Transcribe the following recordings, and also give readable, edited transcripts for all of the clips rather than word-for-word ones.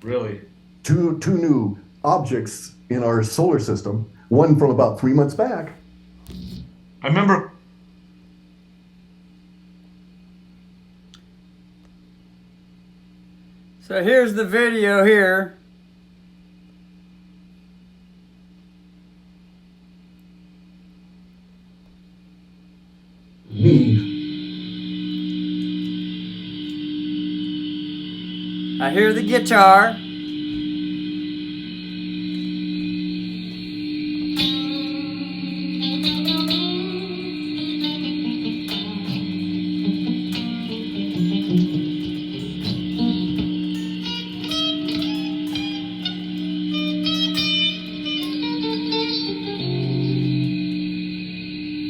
Really? Two new objects in our solar system, one from about 3 months back. I remember. So here's the video here. I hear the guitar.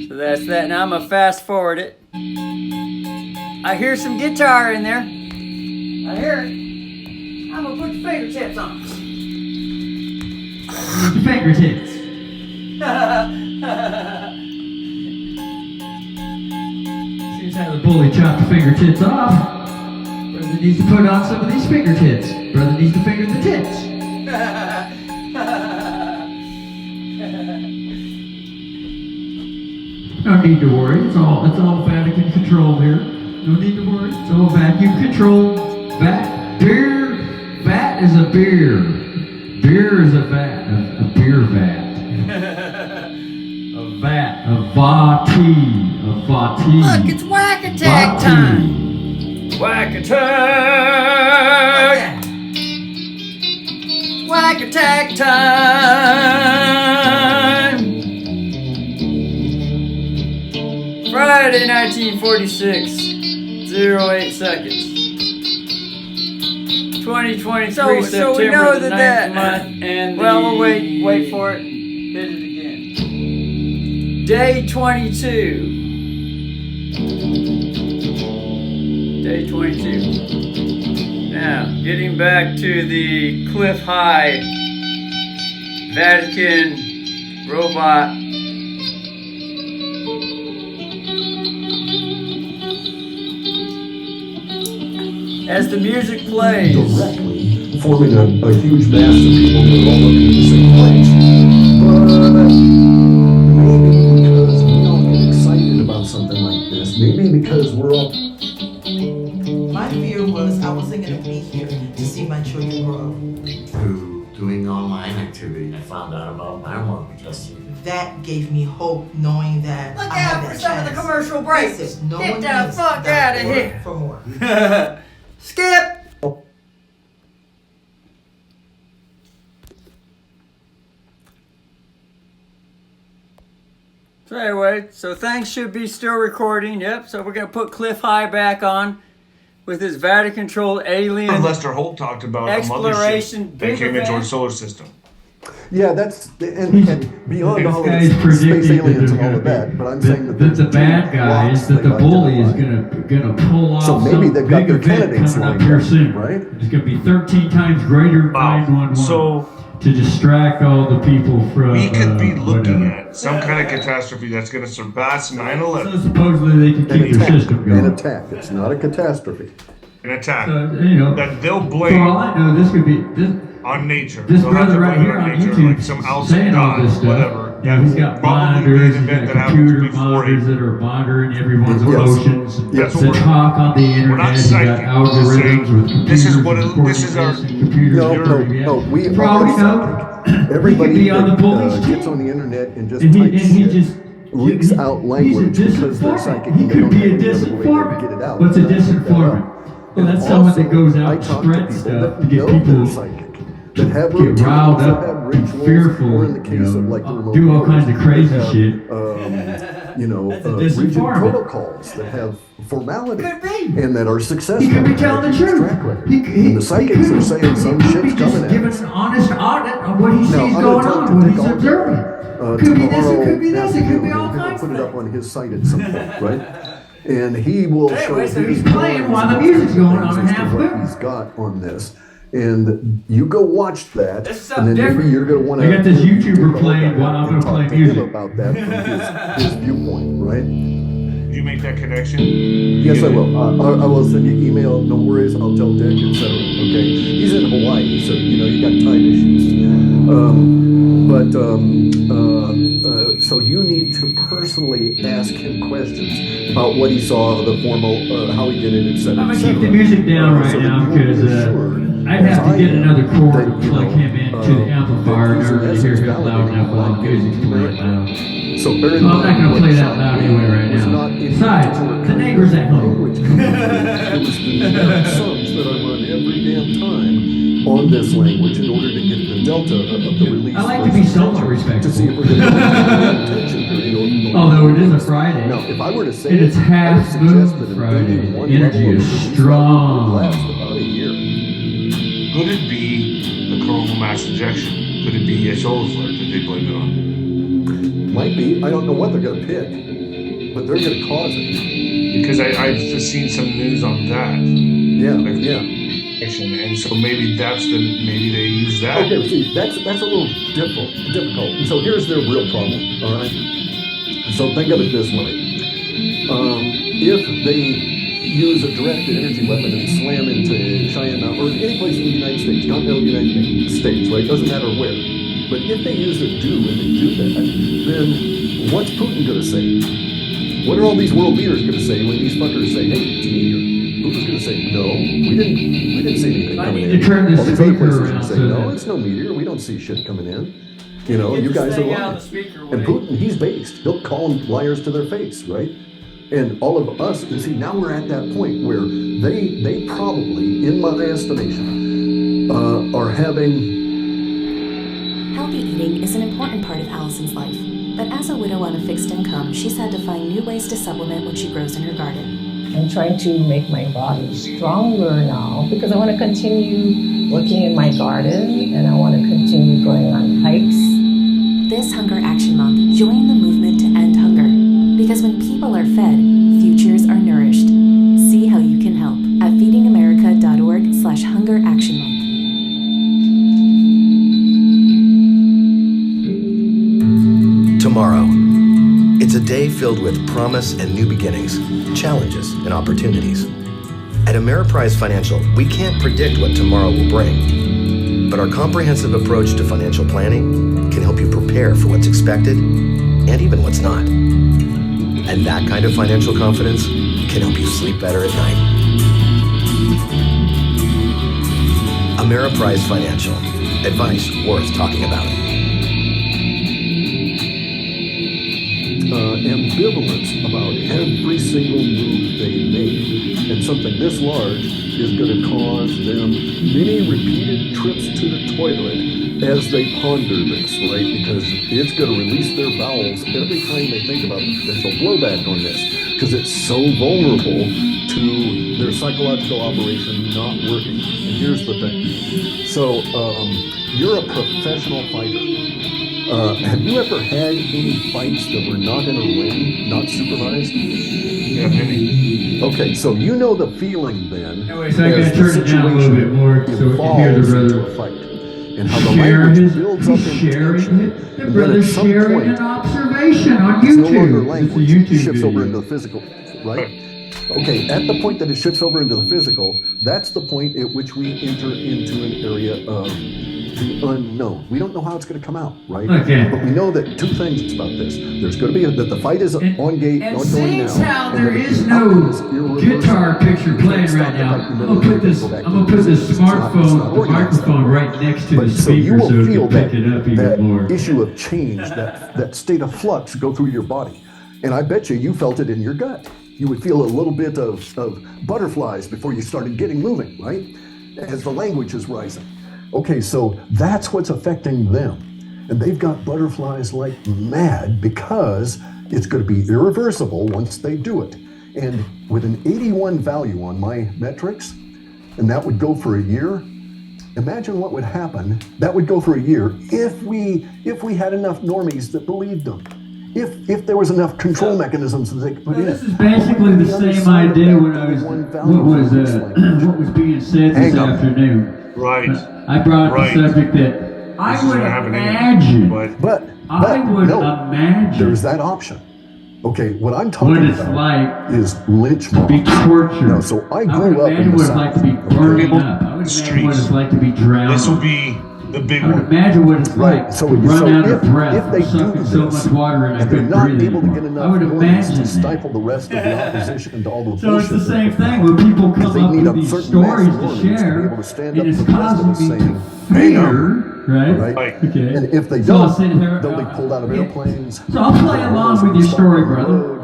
So that's that. Now I'm gonna fast forward it. I hear some guitar in there. I hear it. I'm gonna put the fingertips on. The fingertips. Seems how the bully chopped the fingertips off. Brother needs to put on some of these fingertips. Brother needs to finger the tips. No need to worry. It's all Vatican control here. No need to worry. It's all vacuum controlled. Beer. Vat is a beer. Beer is a vat. A beer vat. A vat. A vati. A vati. Look, it's whack attack time. Whack attack. Whack attack time. Friday, 1946. 08 seconds. 2023, So September we know the that 9th month, and well, we'll we'll wait for it. Hit it again. Day 22. Day 22. Now, getting back to the Clif High Vatican robot. As the music plays. Directly forming a huge mass of people that are all looking at the same place. But maybe because we don't get excited about something like this, maybe because we're all... My fear was I wasn't going to be here to see my children grow up. Through doing online activity, I found out about my mortgage yesterday. That gave me hope, knowing that Look I had out that for some of the chance. commercial breaks. Listen, no Get one the needs fuck that out of work here. for more. Skip! So anyway, so things should be still recording. Yep, so we're going to put Clif High back on with his Vatican-controlled alien Lester Holt talked about a exploration mothership that came into our van. solar system. Yeah, that's... And beyond This all of guy's space predicting aliens and that all of they're that, but I'm saying that that the bad guy is that the bully is gonna pull off So maybe some they've got big their event candidates coming up lined here up, soon. right? It's gonna be 13 times greater Wow. 911. So to distract all the people from we could be looking whatever. at some kind of catastrophe that's going to surpass 9/11. So supposedly they can keep their system An going. attack. It's not a catastrophe. An attack So, you know, that they'll for blame all I know, this could be this. on nature. This They'll have to brother right blame it here on nature, YouTube like some outside saying all god, this stuff. whatever. You know, he's got Probably monitors, an he's event got that happened computer before monitors it. that are monitoring everyone's Yes. emotions, Yes. that talk on the We're internet, not he's got psychic. We're just algorithms saying, with computers. this is what and it- this is our- coordinates and computers. No, everywhere. no, we For all are we know, psychic. Everybody he could be on the that bully's gets team. on the internet and just And he types just shit leaks out language he's a because they're disinformant. psychic He and they could don't be have a any other way to disinformant. get it out. What's a They don't pick that disinformant? up. Well, that's And someone that also, goes out I and talk to spreads people stuff that to get know people they're psychic, that have get routines, riled that up, have rituals, fearful, or in the case of like the remote do all viewers, kinds of crazy that have, shit. You know, That's a rigid disinformant. protocols that have formality Could be. and that are successful. He could be telling the Have a truth. track record. He And the psychics are saying some he could be shit's just coming at giving us. an honest audit of what he sees Now, I'm going gonna on, talk what to he's Dick observing. Alder, Could be this, it could be tomorrow this, it could be afternoon. all He'll kinds put of it up things. on his site at some point, right? And he will show Anyway, so his he's playing drawings while the and music's going on things in as to half what moon. he's got on this. And you go watch that, This is and then something maybe different. you're going to want to. I got this YouTuber playing while I'm gonna play music. about that from his viewpoint, right? you make that connection? Yes, I will. I will send you email. No worries. I'll tell Dick, etc. Okay. He's in Hawaii, so you got time issues. So you need to personally ask him questions about what he saw, the formal, how he did it, etc. I'm gonna keep the music down right now because I'd have to get another cord to plug him into the amplifier in order to hear him loud enough while the music's playing loud. So I'm not going to play that loud anyway right now. Besides, the neighbor's at home. It was the sums that I run every damn time on this language in order to get the delta of the release. I like to be somewhat respectful. To see if we're going to although it is a Friday. Now, if I were to say and it's half moon Friday, the energy is strong. Last about a year. Could it be the coronal mass ejection? Could it be a solar flare that they blame it on? Might be. I don't know what they're going to pick, but they're going to cause it. Because I've just seen some news on that. Yeah, yeah. And so maybe maybe they use that. Okay, see, that's a little difficult. And so here's their real problem, all right? So think of it this way. If they use a directed energy weapon and slam into China or any place in the United States, continental United States, right? Doesn't matter where. But if they use a do and they do that, then what's Putin going to say? What are all these world leaders going to say when these fuckers say, hey, it's a meteor? Putin's going to say, no, we didn't see anything coming in. Turn the all these other speaker places are going around to say, so no, that- it's no meteor. We don't see shit coming in. You guys are lying. And Putin, he's based. He'll call them liars to their face, right? And all of us, and see, now we're at that point where they probably, in my estimation, are having... Healthy eating is an important part of Allison's life, but as a widow on a fixed income, she's had to find new ways to supplement what she grows in her garden. I'm trying to make my body stronger now because I want to continue working in my garden and I want to continue going on hikes. This Hunger Action Month, join the movement to end hunger. Because when people are fed, futures are nourished. See how you can help at feedingamerica.org/Hunger Action Month. Tomorrow. It's a day filled with promise and new beginnings, challenges and opportunities. At Ameriprise Financial, we can't predict what tomorrow will bring, but our comprehensive approach to financial planning can help you prepare for what's expected and even what's not. And that kind of financial confidence can help you sleep better at night. Ameriprise Financial. Advice worth talking about. Ambivalence about every single move they make. And something this large is going to cause them many repeated trips to the toilet as they ponder this, right? Because it's going to release their bowels every time they think about the potential blowback on this, because it's so vulnerable to their psychological operation not working. And here's the thing. So you're a professional fighter. Have you ever had any fights that were not in a ring, not supervised? Yeah, many. Okay, so you know the feeling then. Anyway, so I gotta turn it down a little bit more so we can hear the brother fight. And how the share language builds up in sharing tension. it. The And then at brother's some sharing point, an observation on it's no longer YouTube. It's a language, it YouTube shifts over into video. the physical, right? Okay, at the point that it shifts over into the physical, that's the point at which we enter into an area of the unknown. We don't know how it's going to come out, right? Okay. But we know that two things about this. There's going to be that the fight is on gate, And ongoing now. since how and there that is the no outcome is irreversible. guitar picture You playing can't stop right the now, fight. I'm gonna put this smartphone, the microphone right next to the But so you speaker will so it feel can pick it up that even more. issue of change, that state of flux go through your body. And I bet you felt it in your gut. You would feel a little bit of butterflies before you started getting moving, right? As the language is rising. Okay, so that's what's affecting them. And they've got butterflies like mad because it's going to be irreversible once they do it. And with an 81 value on my metrics, and that would go for a year, imagine what would happen. That would go for a year if we had enough normies that believed them. If there was enough control mechanisms that they could put in. This is basically the same idea when I was what was being said this afternoon. Right. I brought up Right. the subject that I This is would what happened anyway. imagine. But But I would no, imagine. there's that option. Okay, what I'm what talking it's about like is lynch to be mobs. tortured. No, so I I would grew up in imagine the what it's like to be South. burned Okay. up. I would The imagine what streets. it's like to be drowned. This will be the big I would one. imagine what it's Right. like So, to run out of breath if they from do sucking so this, much water and I and they're couldn't not breathe able to anymore. get I enough would noise imagine to that. stifle the rest of the opposition to all the So it's bullshit. the same that they're thing when people because come they up need with a these certain mass stories to warnings to be share, able to stand and up it's to the rest of causing us me to saying, "Hey, fear, no." right? Right? Okay. And if they So I'll don't, sit here, they'll be pulled out of airplanes. So I'll play along with your story, brother.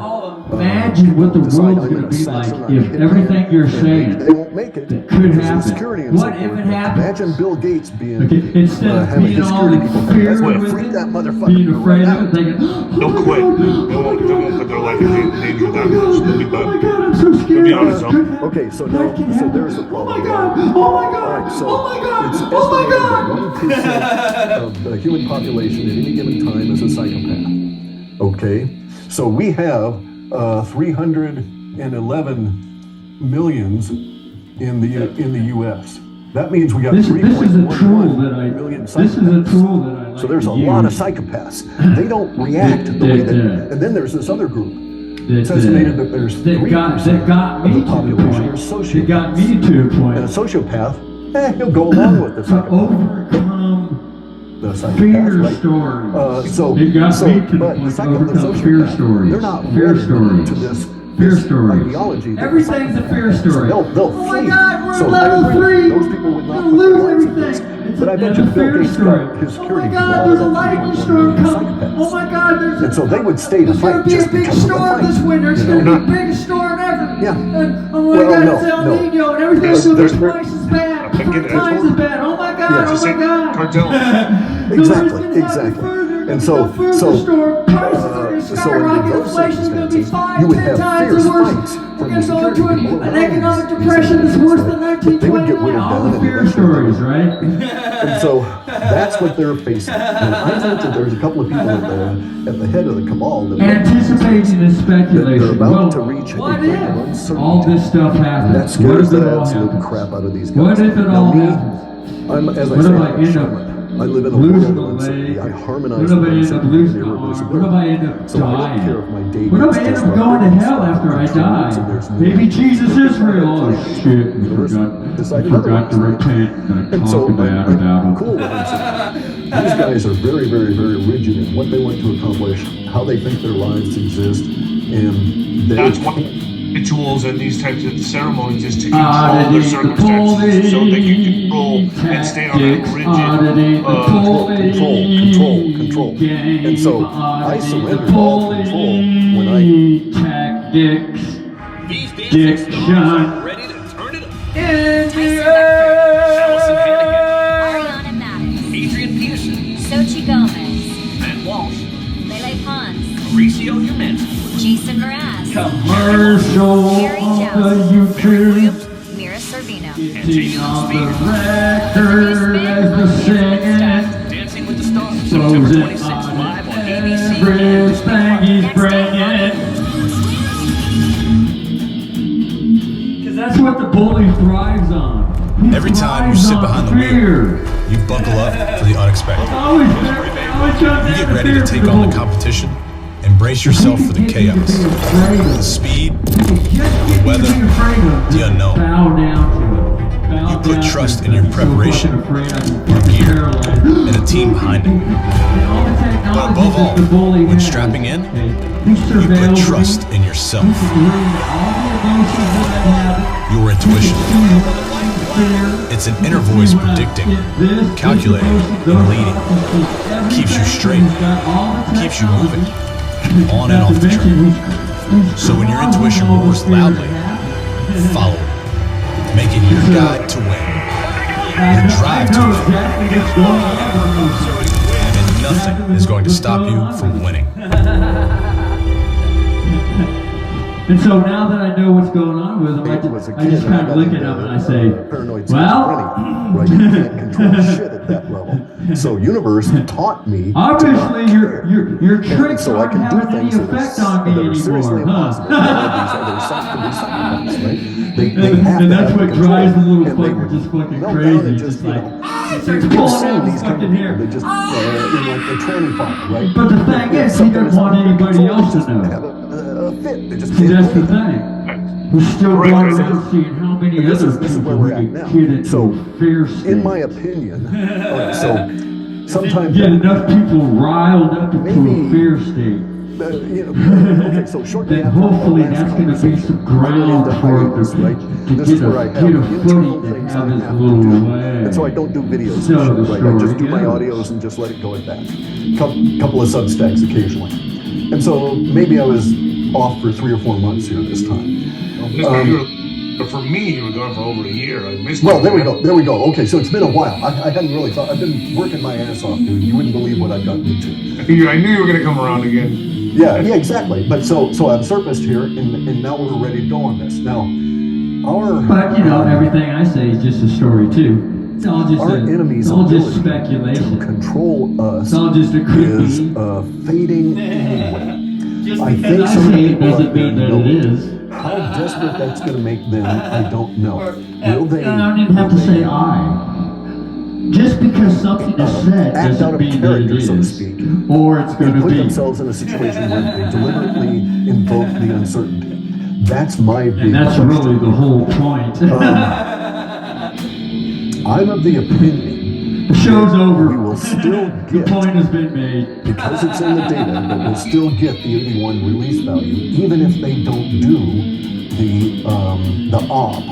Imagine what the world's going to be like if everything you're saying They won't make it. that could because of happen. security and so What if forth. it happens? Imagine Bill Gates being Okay, instead of having being his all security people. in fear That's what with freak it, that motherfucker being afraid right of it, out. thinking, They'll quit. They won't put their life in danger that much. They'll be oh my done. God, I'm so scared. They'll be on its own. Okay, so That can happen. there's the Oh problem. my God, oh my God, All right, so oh my God, it's oh my estimated God. that 1% of the human population at any given time is a psychopath. Okay, so we have 311 millions in the U.S. That means we got This is a tool 3.11 that I. million This is a psychopaths. tool that I like. So there's to a lot of use psychopaths. They don't react the way that. And then there's this other group. It's estimated that there's 3% that got of me the to the population are point. sociopaths. That got me to a And a point sociopath, he'll go along with the to psychopath. overcome The psychopath, fear right? stories. It got me to the but point to the overcome fear sociopath, stories. they're not Fear ready stories. to this Fear stories. ideology. that Everything's a fear story. They'll Oh my flee. God, we're So at level I agree, 3. those people would We're not gonna put their lose lives at everything. risk. It's But I bet a you Bill fear Gates story. got his Oh security my people God, all there's a up to lightning 1 storm million coming. psychopaths. Oh my God, there's And so they would stay to There's gonna fight be just a big because of the storm fight. this winter. It's You gonna know? be the biggest storm ever. Yeah. And, oh my Well, God, no, it's El no. Nino and everything's gonna be There's- twice as bad. I get 3 it. times as bad. Oh my God, Yeah. oh my God. Cartel. Exactly. And so in those circumstances, you would have fierce fights from the security people an around economic these depression that's worse than But they would get 1929. whittled All down the and fear eventually they would- stories, right? And so that's what they're facing. And I think that there's a couple of people at the head of the cabal that Anticipating and they're speculation. about to Well, reach a what point if of uncertainty. all this stuff happens? That What scares if it the all absolute happens? crap out of these guys. What if it Now all me, happens? as I What said, if I I'm a end up shaman. I live in a losing world a of uncertainty. leg? I harmonize What if I with end up uncertainty losing and an arm? irreversibility. What if I end up So I don't dying? care if my day What if gets I end up disrupted. going to hell after I die? Maybe Jesus is real. Oh shit, we forgot to repent and And talk so about I'm cool with them. These guys are very, very, very rigid in what they want to accomplish, how they think their lives exist, and they That's what rituals and these types of ceremonies is to control their circumstances so they can control and stay on that rigid control. And so I surrendered all control when I tactics. These dancing stars are ready to turn it up. Allison Hannigan, Ariana Maddox, Adrian Peterson, Sochi Gomez, Matt Walsh, Lele Pons, Mauricio Umansky, Jason Mraz, Commercial Gary on Jones, the YouTube. Mira Sorvino, Getting on the Brittany record Smith, as the singing. Dancing with the Stars, September Closing 26th, live on on ABC. everything he's Next day, bringing. Because that's what the bully thrives on. He Every time you thrives sit on behind the fear. wheel, you buckle up for the unexpected. Always You get ready to take on the competition and brace yourself for the chaos, the speed, the weather, the unknown. You put trust in your preparation, your gear, and a team behind it. But above all, when strapping in, you put trust in yourself, your intuition. It's an inner voice predicting, calculating, and leading. Keeps you straight, keeps you moving, on and off the track. So when your intuition roars loudly, follow it. Make it your guide to win, your drive to win. And nothing is going to stop you from winning. And so now that I know what's going on with him, I just kind of look at him and I say, well, right? You can't control shit at that level. So universe taught me. Obviously, your tricks so I aren't can do having any things effect on me that are seriously anymore, impossible. huh? They have And to that's have what control. drives the little And they fucker just fucking melt crazy. down and Just you like, know, he starts pulling out his fucking hair. They just in like the tranny part, right? But the thing is, he doesn't want anybody else to know. fit. They just See, can't that's the breathe. thing. We're still Right, going right. around seeing how many And this other is where people we're we at can now. get into So, a fear state. in my opinion, all right, so sometimes Get enough people riled up into a fear state. okay, so shortly Then after our hopefully last that's going to be conversation, some I went ground into for hiatus, him right? to This is where I get have a internal footing to things have I his have to little do, way. and so I don't do videos So and the shit, right? I just do story my goes. audios and just let it go at that. Couple of Substacks occasionally, and so maybe I was off for 3 or 4 months here this time. But for me, you were gone for over a year. I missed Well, it, there we man. go. There we go. Okay, so it's been a while. I hadn't really thought. I've been working my ass off, dude. You wouldn't believe what I've gotten into. I knew you were going to come around again. Yeah, exactly. But so I've surfaced here, and now we're ready to go on this. Now, But you know, everything I say is just a story too. It's all just our enemy's it's all just ability speculation. to control us It's all just a is creepy. fading anyway. Just I because think I some say it people doesn't out there mean that know it is. How desperate that's going to make them, I don't know. Will they? I don't even have to say I. Just because something is said act out doesn't of mean that it character, so to is, speak, or it's going and to put be. themselves in a situation where they deliberately invoke the uncertainty. That's my big And that's question. really the whole point. I'm of the opinion The show's over. we will still The get, point has been made. because it's in the data, that we'll still get the 81 release value, even if they don't do the op,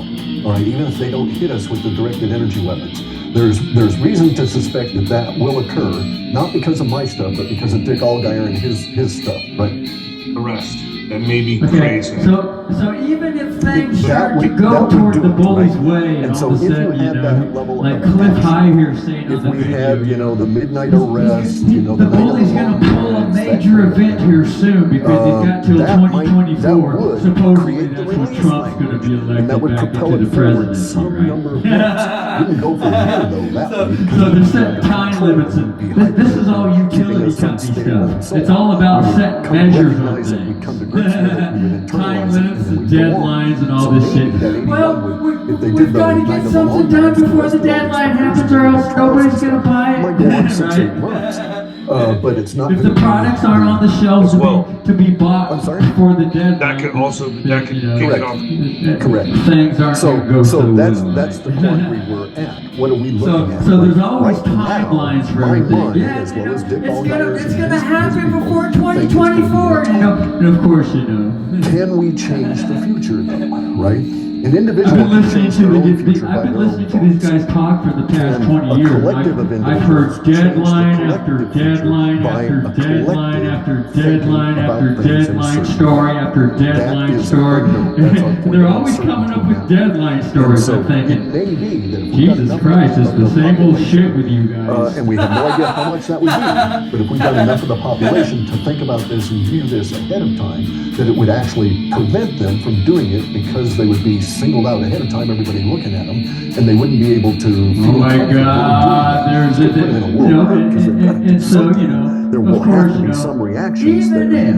all right, even if they don't hit us with the directed energy weapons. There's reason to suspect that that will occur, not because of my stuff, but because of Dick Allgaier and his stuff, right? Arrest. That may be Okay, crazy. so even if things That start to would- go that would toward do the it, bully's right? way, And and so all of a if you sudden, had that level like of Clif action, High here saying if on the we video, had, the midnight arrest, the the night of bully's the going to long pull a arrest, that major kind of event thing. here soon because he's got till that might- 2024. that would Supposedly create the that's when release Trump's going to be language, and that elected would back propel into it the forward presidency, some right? number of months. Wouldn't go for a year though. That way, because So it they're would be setting under time control, limits. it And would be this is all keeping utility us company unstable and stuff. so It's on. all about We would setting come to measures on recognize it, we'd things. come to grips with it, we would Time internalize it, limits and then and we'd go on. deadlines and all So this maybe shit. that 81 Well, would, if they we've did the got to night get of the something long done arrest, before the arrested all these deadline fuckers, happens, and or else cars nobody's and going to stuff. buy it. Might go on 6 or 8 Right? months. But it's not If the gonna be- products aren't on the shelves As well. to be bought I'm sorry? before the deadline, That could also, that could you know, kick it Correct. off. Correct. Things aren't going to go So so that's well. that's the point we were at. What are we looking at? So there's Right- always right now, timelines for my everything. mind, Yeah, as you well know, as Dick it's Allgaier's and gonna his happen people before think it's gonna be 2024, you know. And of course, you know. Can we change the future though? Right? An I've individual been can listening change to their own future by I've been their own listening to these thoughts. guys talk for the past Can 20 a years. collective of I've heard individuals change the deadline after collective future deadline by after a deadline collective after thinking deadline about after things in a deadline certain story way? after deadline That is story. unknown. That's our point They're of always coming up with uncertainty now. deadline And stories. so I'm thinking, it may be that if we got Jesus enough Christ, it's of the same old population, shit with you guys. and we have no idea how much that would be. But if we got enough of the population to think about this and view this ahead of time, that it would actually prevent them from doing it because they would be singled out ahead of time, everybody looking at them, and they wouldn't be able to feel Oh my comfortable God, doing that. there's a, Put them in a you world, know, right? 'Cause they've got to do and so, something. you know, There of will course, have to you be know, some reactions even there. if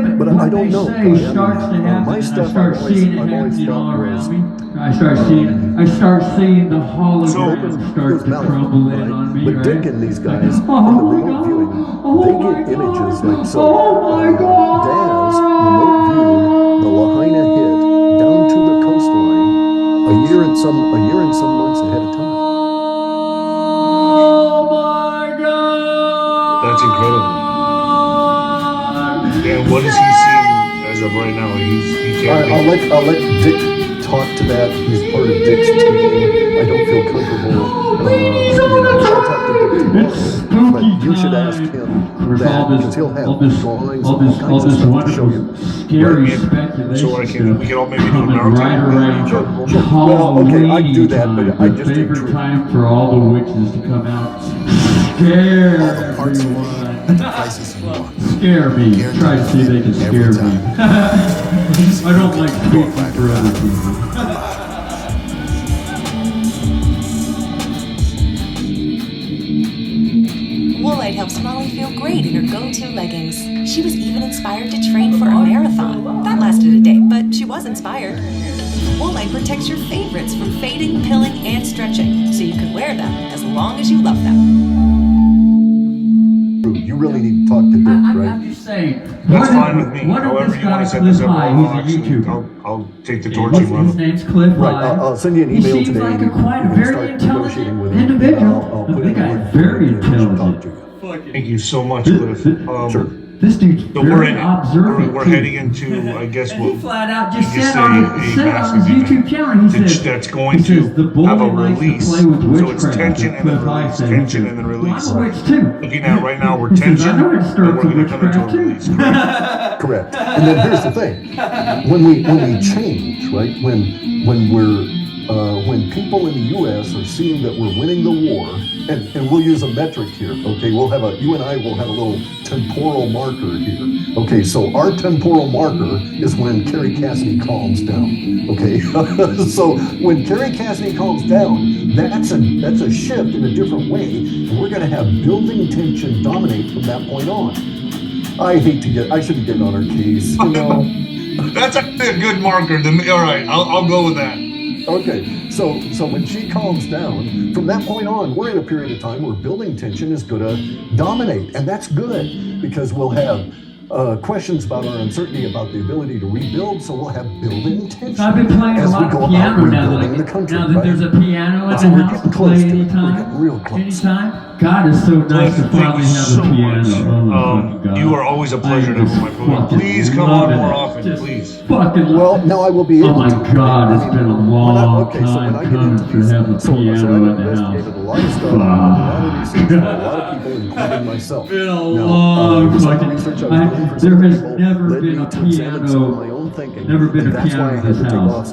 it, But when I they don't know. say I mean, starts to happen, my and I stuff start I've always- seeing it I've always happening all thought around was, me, I start seeing the holograms start to malleable, crumble in right? on me, But right? Dick and these guys in the Oh my remote God. viewing, Oh they my get images God. like so. Oh my God. Daz remote viewed the Lahaina hit down to the coastline a year and some months ahead of time. Oh my God. That's incredible. And what is he seeing as of right now? He can't I'll let Dick talk to that. He's part of Dick's team. I don't feel comfortable. I'll talk to Dick tomorrow. But you should ask him that because he'll have drawings, all kinds of stuff to show you. Scary speculation So we can all maybe do coming an right around Sure. Well, okay, Halloween I'd do that, time, but I the just favorite intrude. time for all the witches to come out, scare everyone. Scare me. Try to see if they can scare me. I don't like speaking for other people. Woolite helps Molly feel great in her go-to leggings. She was even inspired to train for a marathon. That lasted a day, but she was inspired. Woolite protects your favorites from fading, pilling, and stretching, so you can wear them as long as you love them. You really need to talk to Dick, right? say, That's fine with me. What if However this you want guy to set Clif this up, High, I'll he's a YouTuber. I'll take the torch and run His it. name's Clif High. Right, I'll send you an email He seems today. like You a quite can very start negotiating intelligent with him. individual. I'll put The in a guy's word very for him and she'll talk intelligent. to you. Thank you so much, Cliff. Sure. This dude's So we're very in it. observant. We're too. heading into, I guess, And he what flat out just you said say on his YouTube channel, he says, that's going he says, to the bully have a likes to release. play with So it's witchcraft. tension and then Clif High release, said, tension and then release. Well, I'm a witch too. Looking at right now, we're He says, tension, I know how to and stir we're up going to come into a witchcraft too. release. Correct? Correct. And then here's the thing: when we change, right? When people in the U.S. are seeing that we're winning the war, and we'll use a metric here, okay? You and I will have a little temporal marker here, okay? So our temporal marker is when Carrie Cassidy calms down, okay? So when Carrie Cassidy calms down, that's a shift in a different way, and we're going to have building tension dominate from that point on. I shouldn't get on her case, you know. That's actually a good marker. All right, I'll go with that. Okay, so when she calms down, from that point on, we're in a period of time where building tension is going to dominate, and that's good because we'll have questions about our uncertainty about the ability to rebuild, so we'll have building tension. I've been playing a lot of piano now that there's a piano in the house to play anytime. God is so nice to finally have a piano. You are always a pleasure to my program. Please come on more often, please. Well, now I will be able to. Oh my God, it's been a long time coming to have a piano in the house. A lot of stuff, a lot of research, a lot of people, including myself. Been a long fucking. There has never been a piano. Never been a piano in this house.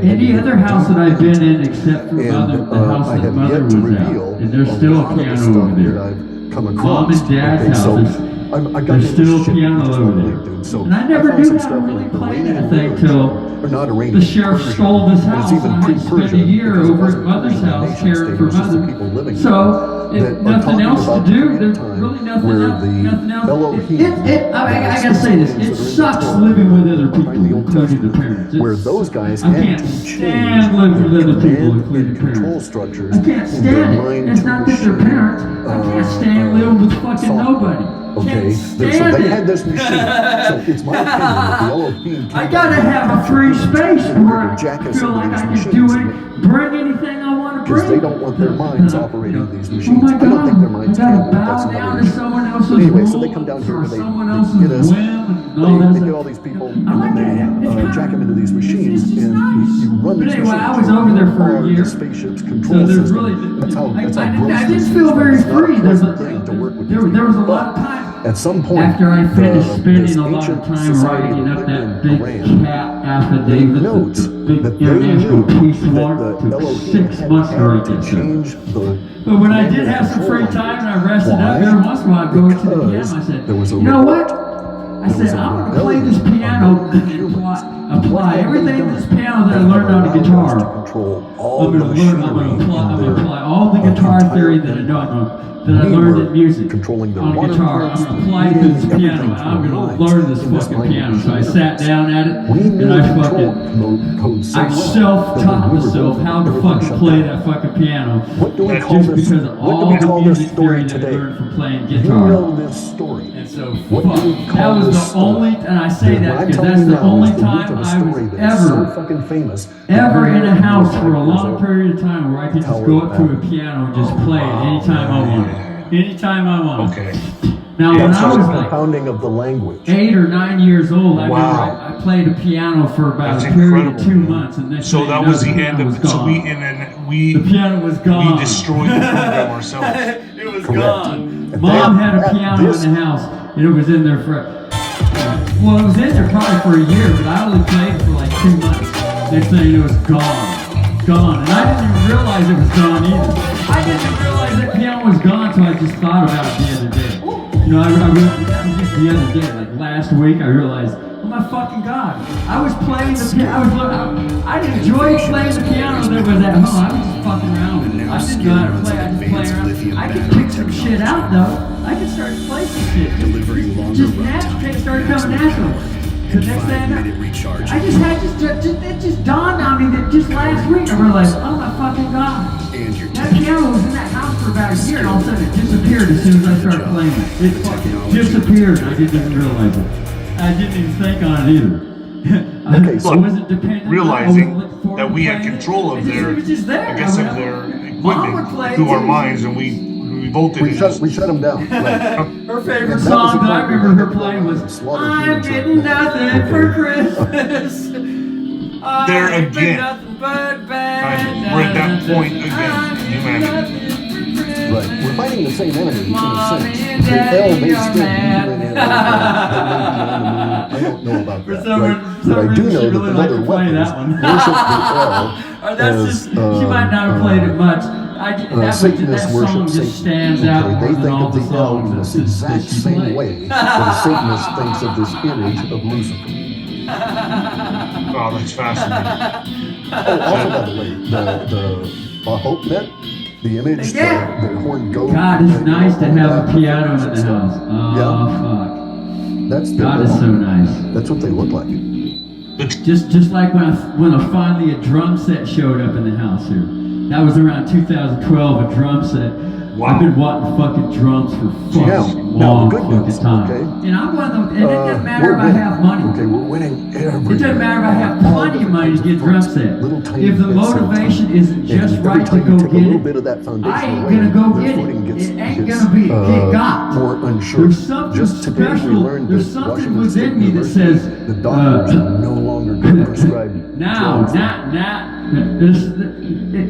Any other house that I've been in, except for the house that Mother was at, and there's still a piano over there. Mom and Dad's house, there's still a piano over there. And I never knew how to really play that thing till the sheriff stole this house. And I had to spend a year over at Mother's house caring for Mother. So, if nothing else to do, there's really nothing else. I gotta say this, it sucks living with other people, including the parents. Where those guys I can't stand living with other people, including parents. I can't stand it. It's not that they're parents. I can't stand living with fucking nobody. Okay, so they had this machine. So it's my opinion that the Elohim. I gotta have a free space where I feel like I can do it, bring anything I want to bring. Because they don't want their minds operating these machines. Oh my God, I don't think their minds I gotta can. bow down to someone else's Anyway, so they come down here and they get us. They get all these people and then they jack them into these machines and you run these machines. But anyway, I was over there for a year. Spaceship's control system. That's how I didn't feel very free. There was a lot of time. At some point, after I finished spending a lot of time writing up that big cat affidavit, the big international peace warrant, took 6 months to write that shit. But when I did have some free time and I rested up every once in a while, I'd go to the piano. I said, you know what? I said, I'm going to play this piano and apply everything to this piano that I learned on the guitar. I'm going to apply all the guitar theory that I know. That I learned in music on guitar. I'm going to apply it to this piano, and I'm going to learn this fucking piano. So I sat down at it, and I self-taught myself how to fucking play that fucking piano. Just because of all the music theory that I learned from playing guitar. And so, that was the only, and I say that because that's the only time I was ever in a house for a long period of time where I could just go up to a piano and just play it anytime I wanted. Anytime I wanted. Okay. Now, when I was like compounding of the language. 8 or 9 years old, I played a piano for about a period of 2 months, and then so that was the end of it. So the piano was gone. We destroyed the program ourselves. It was gone. Mom had a piano in the house, and it was in there for. Well, it was in there probably for a year, but I only played it for like 2 months. Next thing it was gone, and I didn't even realize it was gone either. I didn't realize that piano was gone until I just thought about it the other day. You know, I realized just the other day, like last week, I realized, oh my fucking God, I was playing the piano. I enjoyed playing the piano that was at home. I was just fucking around with it. I didn't know how to play. I just play around. I could pick some shit out though. I could start to play some shit. Just naturally, it started coming natural. The next day, it just dawned on me that just last week I realized, oh my fucking God, that piano was in that house for about a year, and all of a sudden it disappeared as soon as I started playing it. It fucking disappeared. I didn't even realize it. I didn't even think on it either. Okay, so wasn't dependent realizing on that we had control of their, I guess, of their equipment play through our too. minds, and we bolted we it. shut them down. Right. Her favorite And that song was the that I point remember her where playing was slaughtered I'm humans getting like that. nothing for Christmas. There I ain't been again. nothing but bad. We're at that point again, humanity. Right. We're fighting the same enemy in a Mommy sense. and The L Daddy may are still be mad. in there. I don't know about that. Right? But I do know that the mother weapons worship the L That's as just, she might not have played it much. That Satanists song worship just Satan. stands out Okay, more they than think all of the the L in songs this that exact she same played. way that a Satanist thinks of this image of Lucifer. Oh, that's fascinating. Oh, also, by the way, the Hope Net, the image, the horned goat. God, it's nice to have a piano in the house. Oh, fuck. That's God is so nice. That's what they look like. Just like when finally a drum set showed up in the house here. That was around 2012, a drum set. Wow. I've been wanting fucking drums for fucking long fucking time. And I'm one of them, and it doesn't matter if I have money. Okay, we're winning every. It doesn't matter if I have plenty of money to get drum set. If the motivation isn't just right to go get it, I ain't gonna go get it. It ain't gonna be get got. More unsure. There's something special. There's something within me that says the doctors are no longer going to prescribe. Now,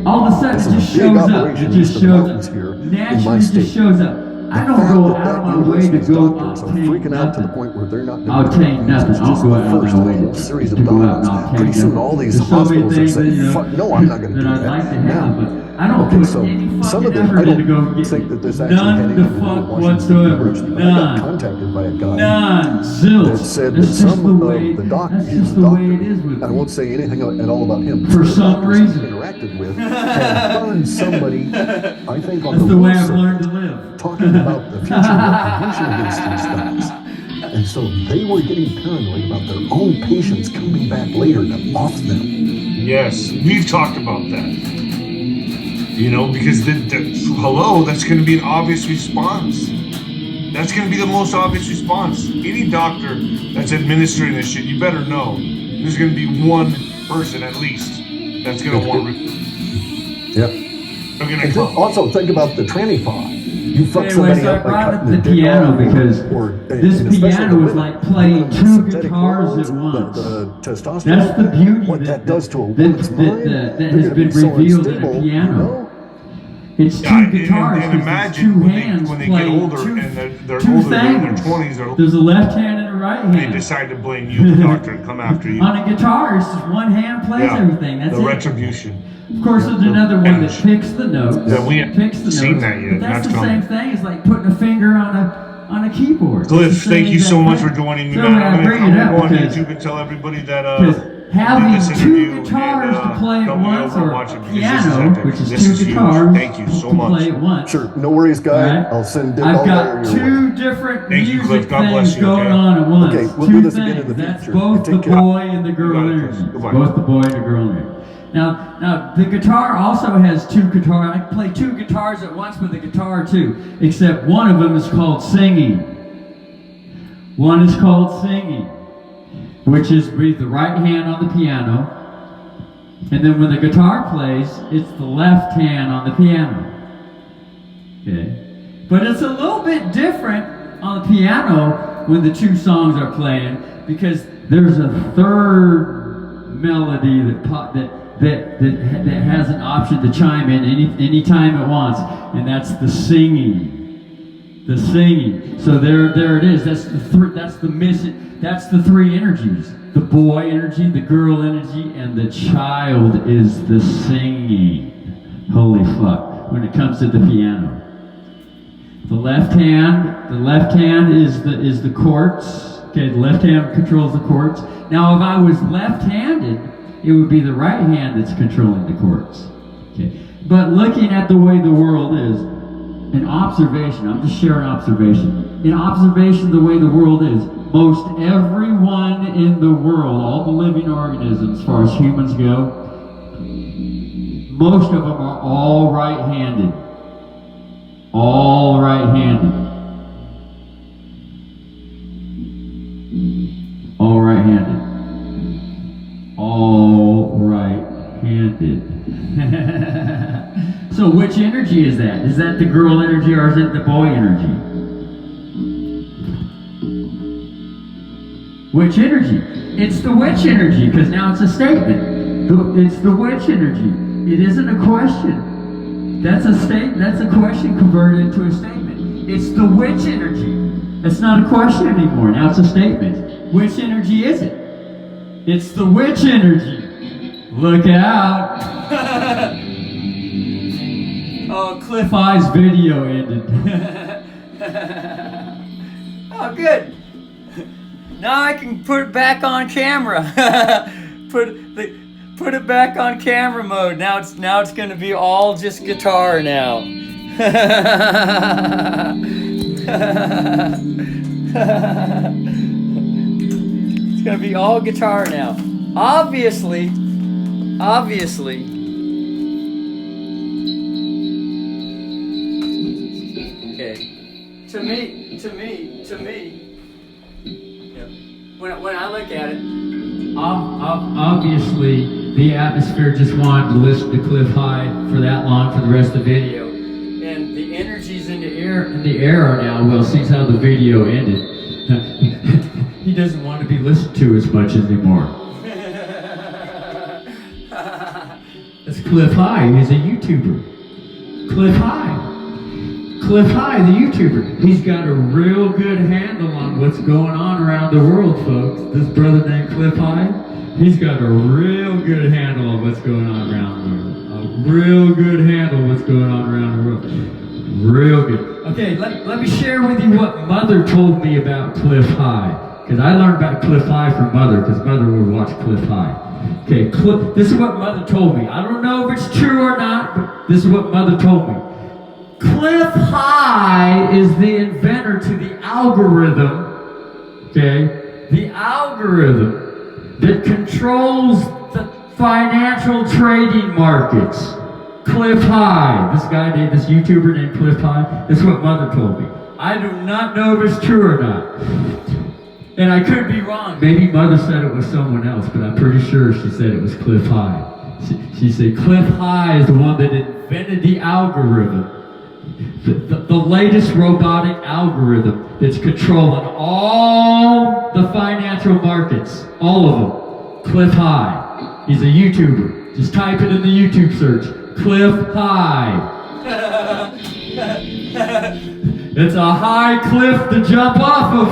all of a sudden it just shows up. It just shows up. Naturally, it just shows up. I don't go out of my way to go obtain nothing. Obtain nothing. I'll go out of my way to go out and obtain Pretty soon, all these There's so many hospitals are things saying, "Fuck, no, I'm not going to do that I'd like to have, that." but I don't put any some of fucking them, I effort into don't go get think that this actually none had the anything to do with fuck Washington whatsoever. University. I got None. contacted by a guy None. Zilch. that said that That's just some the of way. the doctors, That's just the way it is with I won't say anything at all about him. For The some doctors reason. he interacted with had heard somebody, I think on That's the the way website, I've learned to live. talking about the future prevention against these things. And so they were getting paranoid about their own patients coming back later to off them. Yes, we've talked about that. You know, because hello, that's going to be an obvious response. That's going to be the most obvious response. Any doctor that's administering this shit, you better know there's going to be one person at least that's going to want. Yep. And also think about the tranny paw. You fuck Anyway, somebody so I up by brought cutting up their the dick piano off, because and this especially piano the is women, like playing two synthetic guitars hormones, at once. The testosterone. That's the beauty What that does to a that woman's mind. has They're been gonna be so revealed in a unstable, piano. you know? It's two Yeah, guitars. and 'cause imagine it's two hands when they playing get older two, and they're two older, they're in their things. 20s, or There's a left hand and a right they hand. decide to blame you, the doctor, and come after you. On a guitar, it's just one hand plays everything. That's the it. retribution. Of course, there's another one that picks the notes. Yeah, we haven't picks the seen notes, that yet. But that's That's the coming. same thing as like putting a finger on a keyboard. Cliff, It's the thank same you so exact much thing. for joining me, So man. I I'm bring going it to up go on because YouTube and tell everybody that having this two interview guitars and, to play at don't be once, or overwatching a because this is piano, epic. which is This two huge. guitars Thank you so to much. play at once. Sure, no worries, guy. Right? I'll send Dick I've all got over your way. two different Thank you, music Cliff. God bless things you, going okay? on at once. Okay, we'll two do this things. again in the That's future. both the Take care. boy and the girl Got it, energy. Cliff. Goodbye. Both the boy and the girl energy. Now the guitar also has two guitars. I can play two guitars at once with the guitar too, except one of them is called singing. One is called singing, which is with the right hand on the piano, and then when the guitar plays, it's the left hand on the piano. Okay, but it's a little bit different on the piano when the two songs are playing because there's a third melody that has an option to chime in any time it wants, and that's the singing. The singing. So there it is. That's the three energies. The boy energy, the girl energy, and the child is the singing. Holy fuck. When it comes to the piano. The left hand is the chords. Okay, the left hand controls the chords. Now if I was left-handed, it would be the right hand that's controlling the chords. Okay. But looking at the way the world is, an observation, I'm just sharing observation. In observation, the way the world is, most everyone in the world, all the living organisms, as far as humans go, most of them are all right-handed. all right-handed. All right-handed. All right-handed. So which energy is that? Is that the girl energy or is it the boy energy? Which energy? It's the witch energy, because now it's a statement. It's the witch energy. It isn't a question. That's a question converted into a statement. It's the witch energy. It's not a question anymore. Now it's a statement. Which energy is it? It's the witch energy. Look out. Oh, Clif High's video ended. Oh, good. Now I can put it back on camera. Put it back on camera mode. Now it's going to be all just guitar now. It's going to be all guitar now. Obviously. Okay. To me. When I look at it, obviously the atmosphere just wanted to listen to Clif High for that long for the rest of the video, and the energies in the air. Are now, well, since how the video ended, he doesn't want to be listened to as much anymore. That's Clif High. He's a YouTuber. Clif High, the YouTuber. He's got a real good handle on what's going on around the world, folks. This brother named Clif High, he's got a real good handle on what's going on around the world. A real good handle on what's going on around the world. Real good. Okay, let me share with you what Mother told me about Clif High. Because I learned about Clif High from Mother, because Mother would watch Clif High. Okay, this is what Mother told me. I don't know if it's true or not, but this is what Mother told me. Clif High is the inventor to the algorithm, okay? The algorithm that controls the financial trading markets. Clif High. This YouTuber named Clif High, this is what Mother told me. I do not know if it's true or not. And I could be wrong. Maybe Mother said it was someone else, but I'm pretty sure she said it was Clif High. She said Clif High is the one that invented the algorithm. The latest robotic algorithm that's controlling all the financial markets. All of them. Clif High. He's a YouTuber. Just type it in the YouTube search. Clif High. It's a high cliff to jump off of.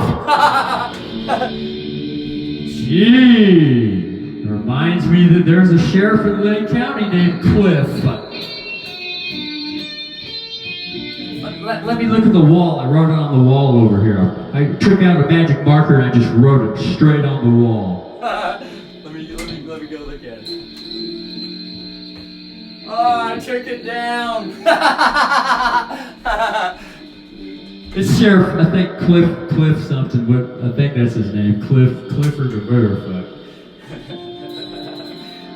Gee. Reminds me that there's a sheriff in Lake County named Clif. Let me look at the wall. I wrote it on the wall over here. I took out a magic marker and I just wrote it straight on the wall. let me go look at it. Oh, I took it down. It's Sheriff, I think Cliff something. I think that's his name. Clifford or whatever.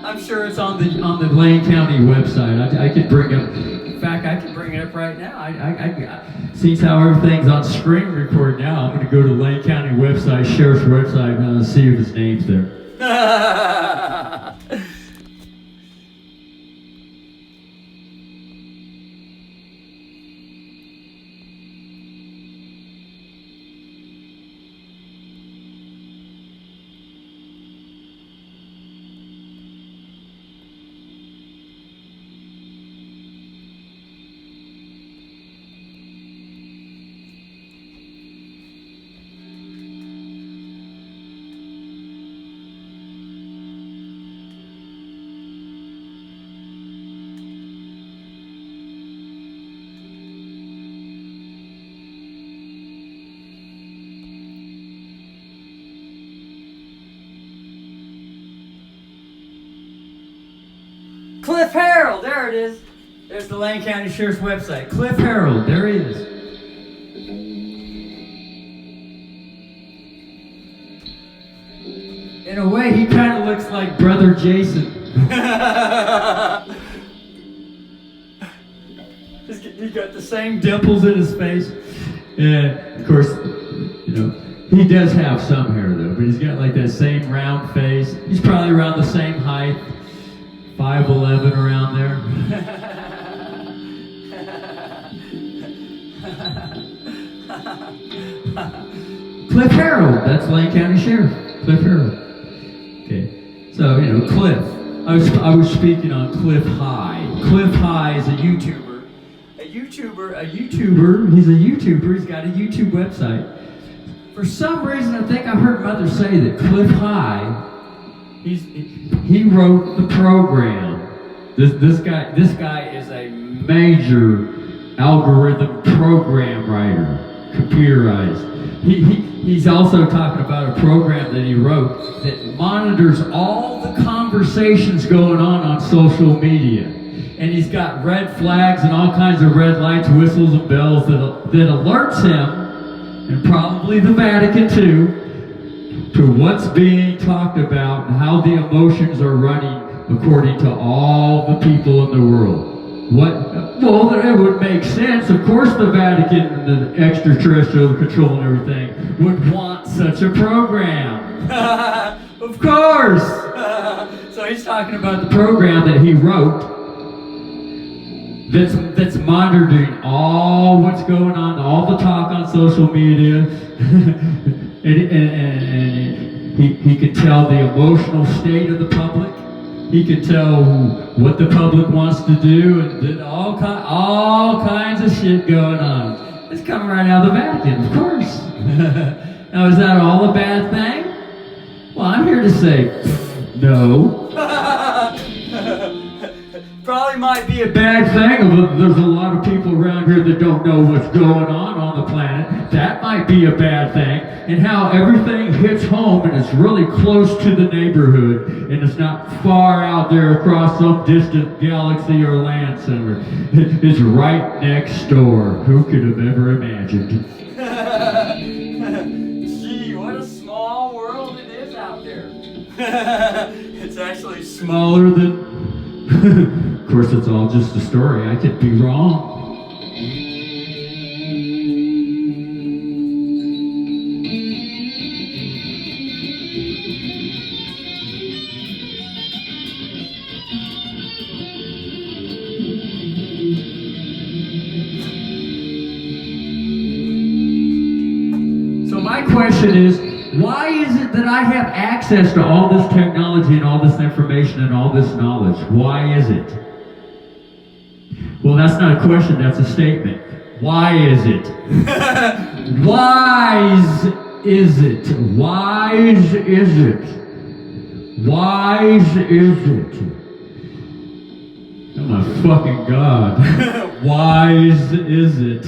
I'm sure it's on the Lane County website. I could bring up. In fact, I can bring it up right now. I since how everything's on screen record now, I'm going to go to Lane County website, Sheriff's website, and see if his name's there. Clif Herald, there it is. There's the Lane County Sheriff's website. Clif Herald, there he is. In a way, he kind of looks like Brother Jason. He got the same dimples in his face. And of course, you know, he does have some hair though, but he's got like that same round face. He's probably around the same height, 5'11" around there. Clif Harold, that's Lane County Sheriff, Clif Harold. Okay, so you know, Clif. I was speaking on Clif High. Clif High is a YouTuber. He's a YouTuber. He's got a YouTube website. For some reason, I think I heard Mother say that Clif High. He wrote the program. This guy is a major algorithm program writer, computerized. He's also talking about a program that he wrote that monitors all the conversations going on social media. And he's got red flags and all kinds of red lights, whistles, and bells that alerts him, and probably the Vatican too, to what's being talked about and how the emotions are running according to all the people in the world. Well, it would make sense. Of course the Vatican and the extraterrestrial control and everything would want such a program. Of course! So he's talking about the program that he wrote that's monitoring all what's going on, all the talk on social media. and he can tell the emotional state of the public. He can tell what the public wants to do, and all kinds of shit going on. It's coming right out of the Vatican, of course. Now, is that all a bad thing? Well, I'm here to say, no. Probably might be a bad thing. There's a lot of people around here that don't know what's going on the planet. That might be a bad thing. And how everything hits home and it's really close to the neighborhood and it's not far out there across some distant galaxy or land center. It's right next door. Who could have ever imagined? Gee, what a small world it is out there. It's actually smaller than... Of course, it's all just a story. I could be wrong. So my question is, why is it that I have access to all this technology and all this information and all this knowledge? Why is it? Well, that's not a question, that's a statement. Why is it? Wise is it? Wise is it? Wise is it? Oh my fucking God. Wise is it?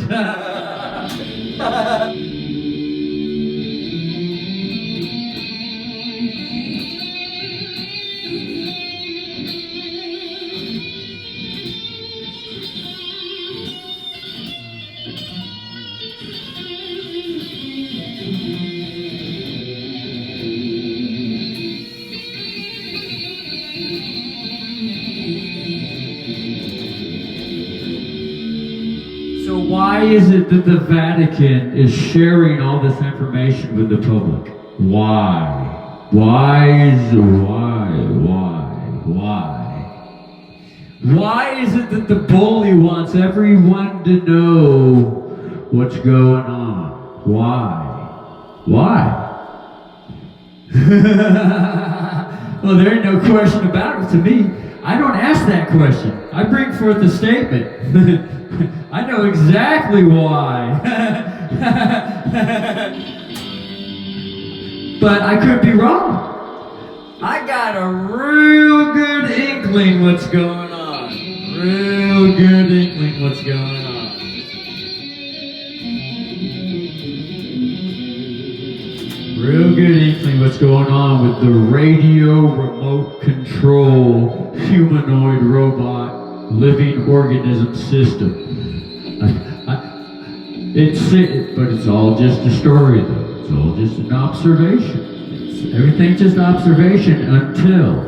Why is it that the Vatican is sharing all this information with the public? Why? Why? Why is it that the bully wants everyone to know what's going on? Why? Well, there ain't no question about it to me. I don't ask that question. I bring forth a statement. I know exactly why. But I could be wrong. I got a real good inkling what's going on. Real good inkling what's going on. Real good inkling what's going on with the radio remote control humanoid robot living organism system. But it's all just a story though. It's all just an observation. Everything's just observation until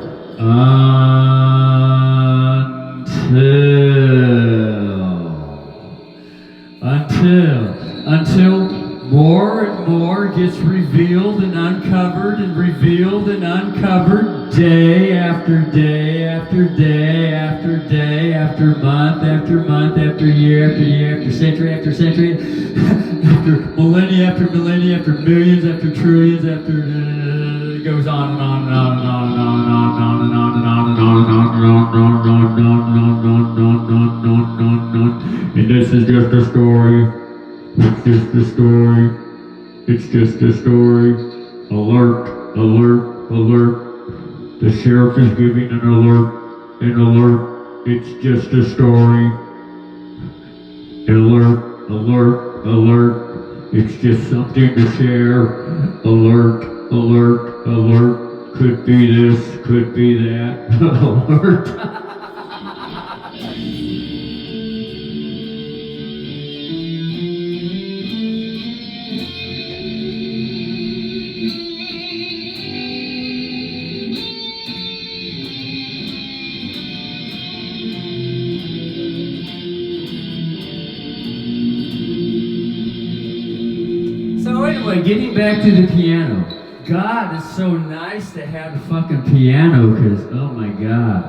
until more and more gets revealed and uncovered and revealed and uncovered day after day after day after day after month after month after year after century after century after millennia after millennia after millions after trillions after it goes on and on and on and on and on and on and on and on and on and on and on and on. And this is just a story. It's just a story. It's just a story. Alert, alert, alert. The sheriff is giving an alert. An alert. It's just a story. Alert, alert, alert. It's just something to share. Alert, alert, alert. Could be this, could be that. Alert. Getting back to the piano. God, it's so nice to have the fucking piano because, oh my God.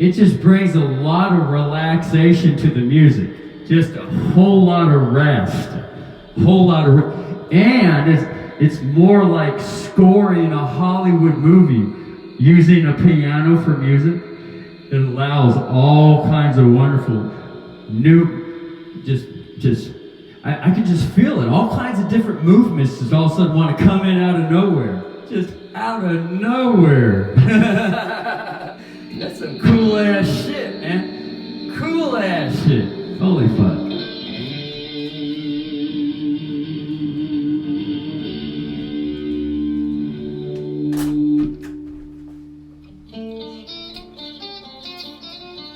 It just brings a lot of relaxation to the music. Just a whole lot of rest. Whole lot of and it's more like scoring a Hollywood movie using a piano for music. It allows all kinds of wonderful new, I can just feel it. All kinds of different movements just all of a sudden want to come in out of nowhere. Just out of nowhere. That's some cool ass shit, man. Cool ass shit. Holy fuck.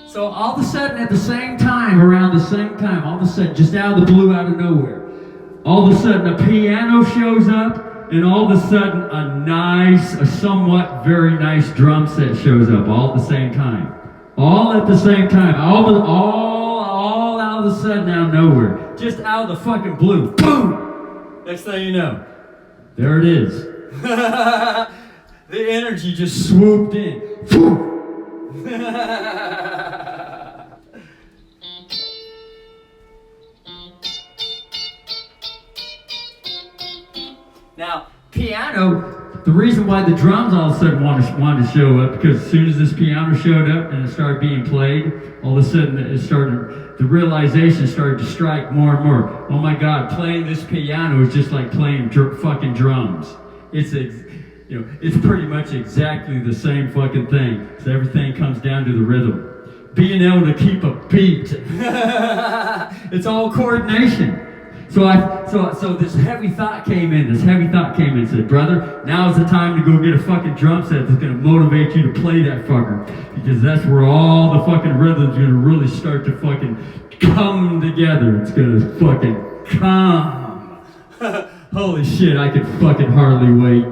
So all of a sudden, at the same time, around the same time, all of a sudden, just out of the blue, out of nowhere, all of a sudden a piano shows up, and all of a sudden a somewhat very nice drum set shows up, all at the same time. All at the same time, all out of the sudden, out of nowhere, just out of the fucking blue, boom! Next thing you know, there it is. The energy just swooped in. Now, piano, the reason why the drums all of a sudden wanted to show up, because as soon as this piano showed up and it started being played, all of a sudden the realization started to strike more and more. Oh my God, playing this piano is just like playing fucking drums. It's pretty much exactly the same fucking thing. So everything comes down to the rhythm. Being able to keep a beat. It's all coordination. So this heavy thought came in. And said, brother, now's the time to go get a fucking drum set that's gonna motivate you to play that fucker. Because that's where all the fucking rhythm's gonna really start to fucking come together. It's gonna fucking come. Holy shit, I can fucking hardly wait.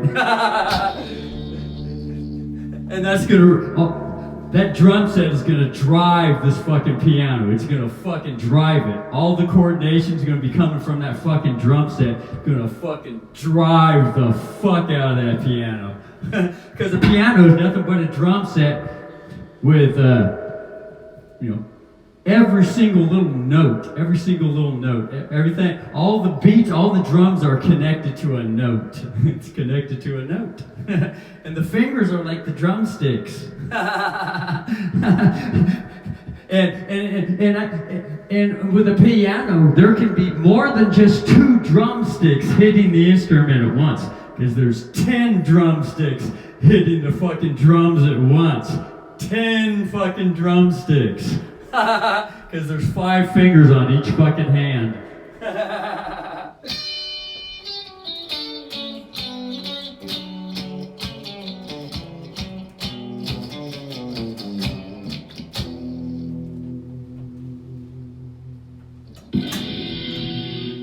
And that's gonna, that drum set is gonna drive this fucking piano. It's gonna fucking drive it. All the coordination's gonna be coming from that fucking drum set. Gonna fucking drive the fuck out of that piano. Because the piano is nothing but a drum set with, every single little note, everything, all the beats, all the drums are connected to a note. It's connected to a note. And the fingers are like the drumsticks. And with a piano, there can be more than just 2 drumsticks hitting the instrument at once. Because there's 10 drumsticks hitting the fucking drums at once. 10 fucking drumsticks. Because there's 5 fingers on each fucking hand.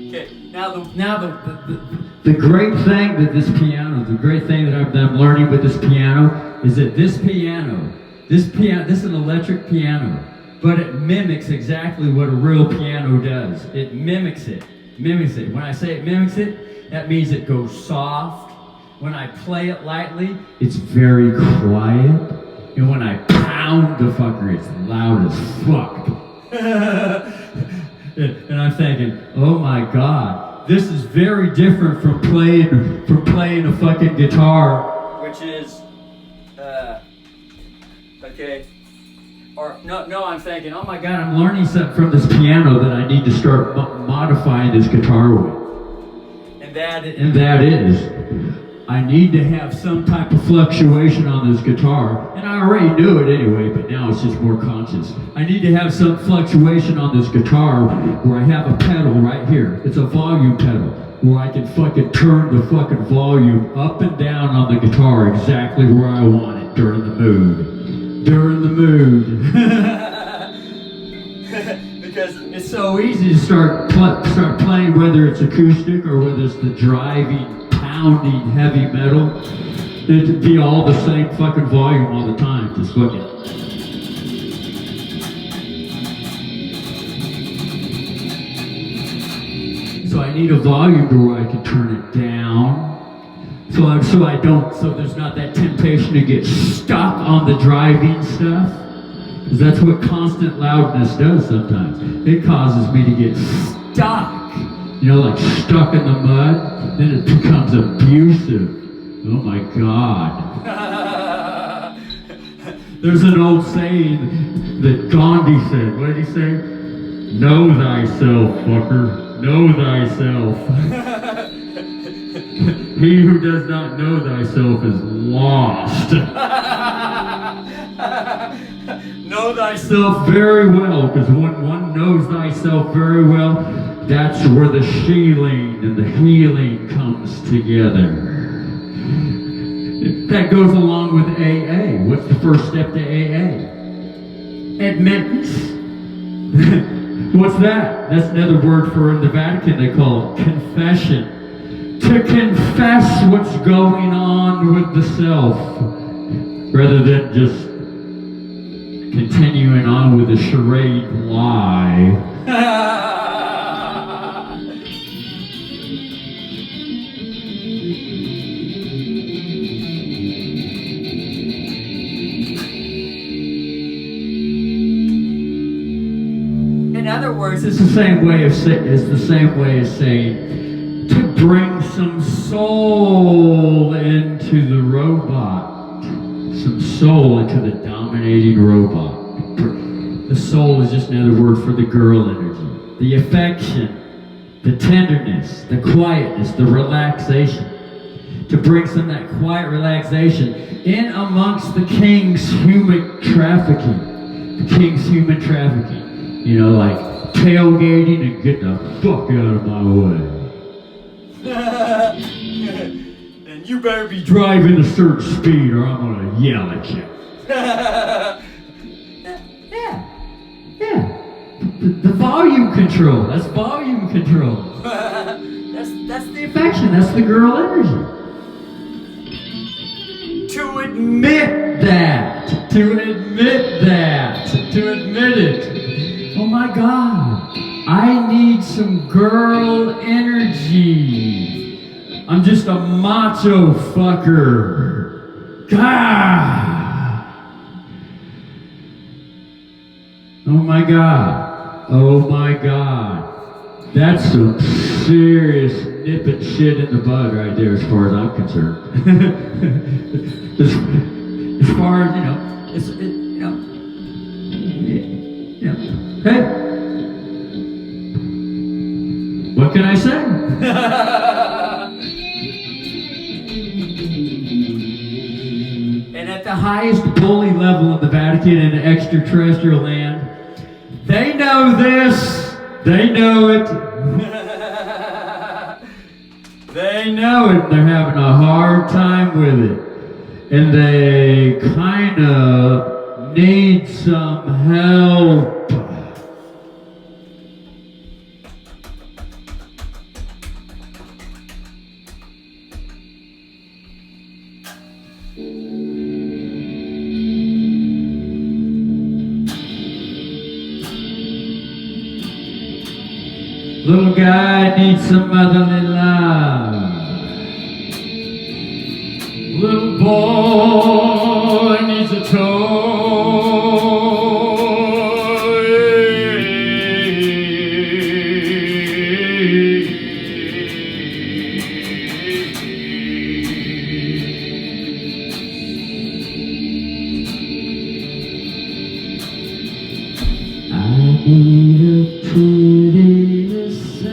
Okay, now the great thing that this piano, the great thing that I'm learning with this piano is that this is an electric piano. but it mimics exactly what a real piano does. It mimics it. When I say it mimics it, that means it goes soft. When I play it lightly, it's very quiet. And when I pound the fucker, it's loud as fuck. And I'm thinking, oh my God, this is very different from playing a fucking guitar, which is, okay. Or no, I'm thinking, oh my God, I'm learning something from this piano that I need to start modifying this guitar with. And that is, I need to have some type of fluctuation on this guitar, and I already knew it anyway, but now it's just more conscious. I need to have some fluctuation on this guitar where I have a pedal right here. It's a volume pedal where I can fucking turn the fucking volume up and down on the guitar exactly where I want it during the mood. Because it's so easy to start playing, whether it's acoustic or whether it's the driving, pounding heavy metal. It'd be all the same fucking volume all the time. Just fucking. So I need a volume to where I can turn it down. So there's not that temptation to get stuck on the driving stuff. Because that's what constant loudness does sometimes. It causes me to get stuck. Like stuck in the mud. Then it becomes abusive. Oh my God. There's an old saying that Gandhi said. What did he say? Know thyself, fucker. Know thyself. He who does not know thyself is lost. Know thyself very well, because when one knows thyself very well, that's where the shielding and the healing comes together. That goes along with AA. What's the first step to AA? Admittance. What's that? That's another word for in the Vatican, they call it confession. To confess what's going on with the self, rather than just continuing on with a charade lie. In other words, it's the same way as saying to bring some soul into the robot, some soul into the dominating robot. The soul is just another word for the girl energy, the affection, the tenderness, the quietness, the relaxation. To bring some of that quiet relaxation in amongst the king's human trafficking. The king's human trafficking. Like tailgating and getting the fuck out of my way. And you better be driving a certain speed or I'm gonna yell at you. Yeah. The volume control. That's volume control. That's the affection. That's the girl energy. To admit that. To admit it. Oh my God. I need some girl energy. I'm just a macho fucker. God. Oh my God. That's some serious nipping shit in the bud right there as far as I'm concerned. as far as, hey. What can I say? And at the highest bully level of the Vatican and the extraterrestrial land, they know this. They know it. They know it. They're having a hard time with it. And they kind of need some help. Little guy needs some motherly love. Little boy needs a I need a pretty son.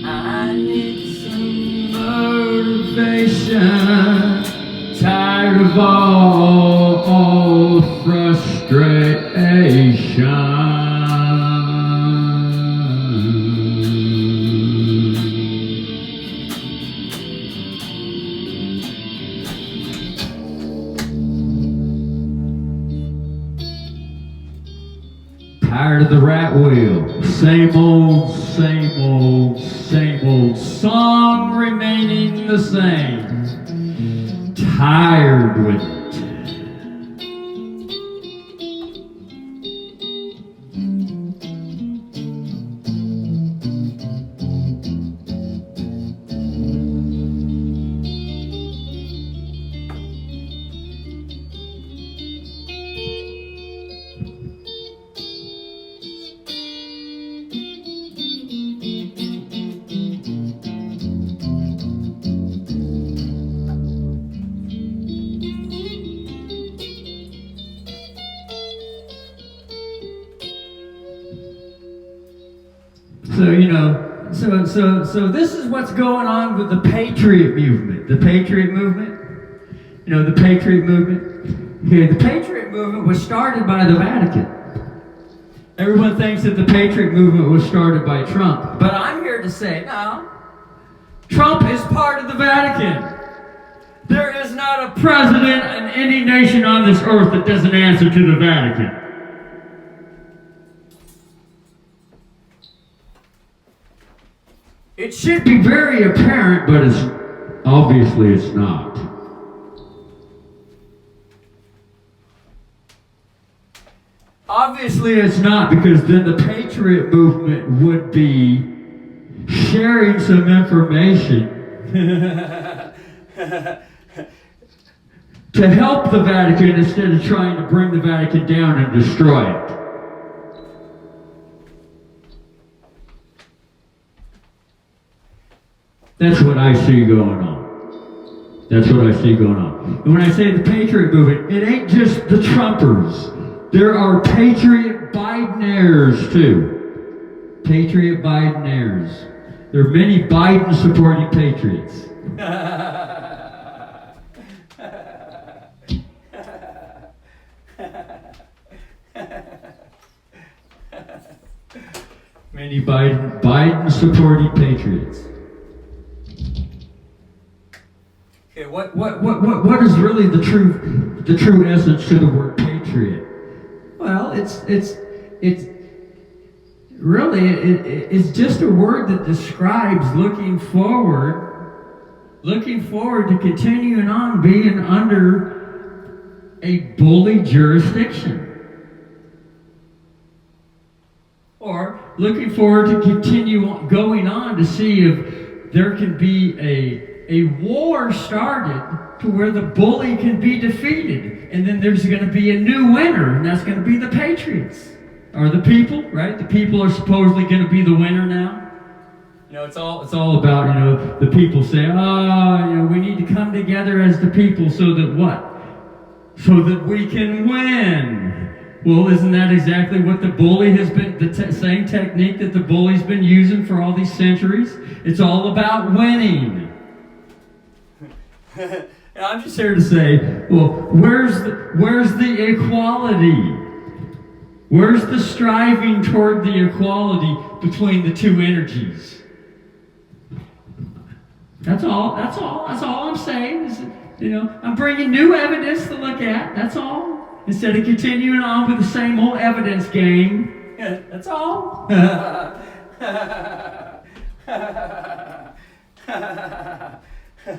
I need some motivation. Tired of all Tired of the rat wheel. Same old, same old, same old. Song remaining the same. Tired with it. So this is what's going on with the Patriot movement. The Patriot movement, the Patriot movement. Here, the Patriot movement was started by the Vatican. Everyone thinks that the Patriot movement was started by Trump, but I'm here to say, no. Trump is part of the Vatican. There is not a president in any nation on this earth that doesn't answer to the Vatican. It should be very apparent, but obviously it's not. Obviously it's not, because then the Patriot movement would be sharing some information to help the Vatican instead of trying to bring the Vatican down and destroy it. That's what I see going on. That's what I see going on. And when I say the Patriot movement, it ain't just the Trumpers. There are Patriot Bidenaires too. Patriot Bidenaires. There are many Biden-supporting patriots. Many Biden-supporting patriots. Okay, what is really the true essence to the word patriot? Well, it's just a word that describes looking forward to continuing on being under a bully jurisdiction. Or looking forward to continue going on to see if there can be a war started to where the bully can be defeated. And then there's going to be a new winner, and that's going to be the Patriots. Or the people, right? The people are supposedly going to be the winner now. It's all about, the people say, we need to come together as the people so that what? So that we can win. Well, isn't that exactly what the bully has been, the same technique that the bully's been using for all these centuries? It's all about winning. And I'm just here to say, well, where's the equality? Where's the striving toward the equality between the two energies? That's all I'm saying. Is, I'm bringing new evidence to look at. That's all. Instead of continuing on with the same old evidence game. That's all. No,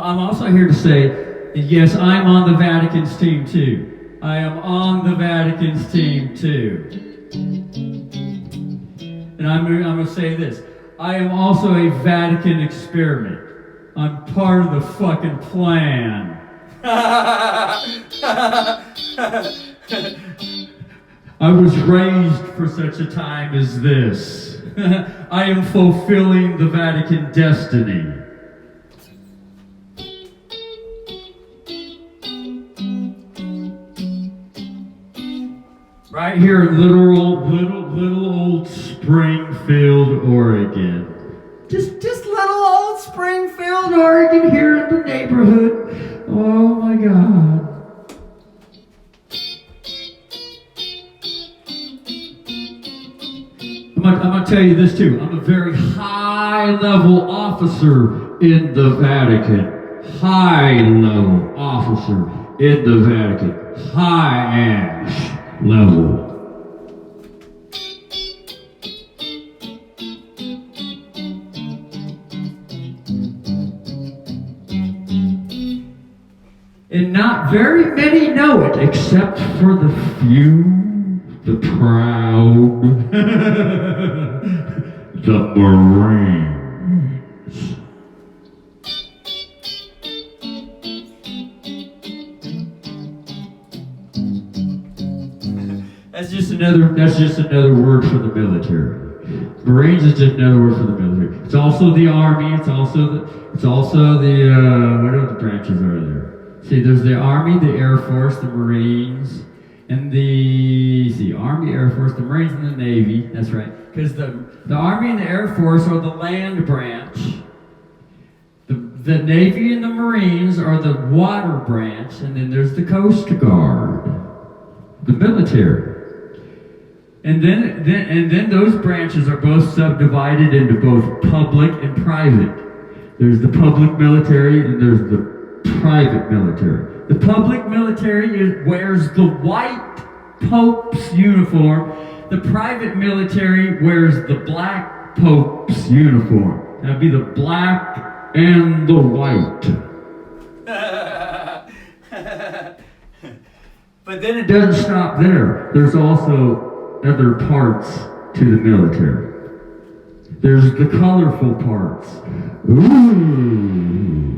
I'm also here to say, yes, I'm on the Vatican's team too. I am on the Vatican's team too. And I'm going to say this. I am also a Vatican experiment. I'm part of the fucking plan. I was raised for such a time as this. I am fulfilling the Vatican destiny. Right here in little old Springfield, Oregon. Just little old Springfield, Oregon here in the neighborhood. Oh my God. I'm going to tell you this too. I'm a very high-level officer in the Vatican. High-level officer in the Vatican. High-ash level. And not very many know it, except for the few, the proud, the Marines. That's just another word for the military. Marines is just another word for the military. It's also the Army. It's also the what other branches are there? See, there's the Army, the Air Force, the Marines, and the Army, Air Force, the Marines, and the Navy. That's right. Because the Army and the Air Force are the land branch. The Navy and the Marines are the water branch, and then there's the Coast Guard, the military. And then those branches are both subdivided into both public and private. There's the public military and there's the private military. The public military wears the white Pope's uniform. The private military wears the black Pope's uniform. That'd be the black and the white. But then it doesn't stop there. There's also other parts to the military. There's the colorful parts. Ooh.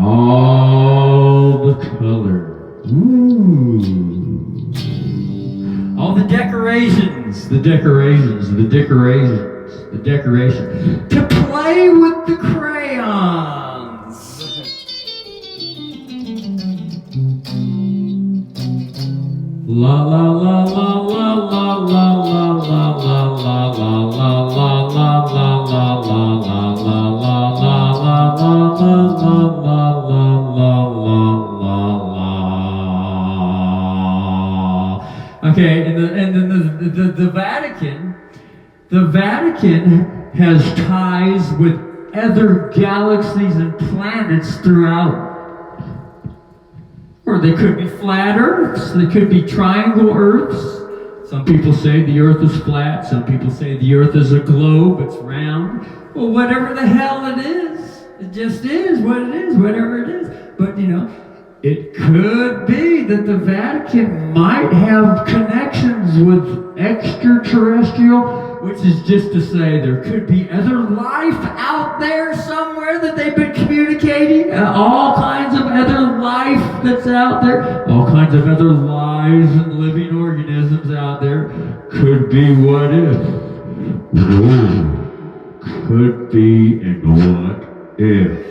All the color. Ooh. All the decorations. The decorations. To play with the crayons. La la la la la la la la la la la la la la la la la. Okay, and then the Vatican has ties with other galaxies and planets throughout. Or they could be flat Earths, they could be triangle Earths. Some people say the Earth is flat, some people say the Earth is a globe, it's round. Well, whatever the hell it is, it just is what it is, whatever it is. But it could be that the Vatican might have connections with extraterrestrial, which is just to say there could be other life out there somewhere that they've been communicating, all kinds of other life that's out there, all kinds of other lives and living organisms out there. Could be what if. Whoa. Could be and what if.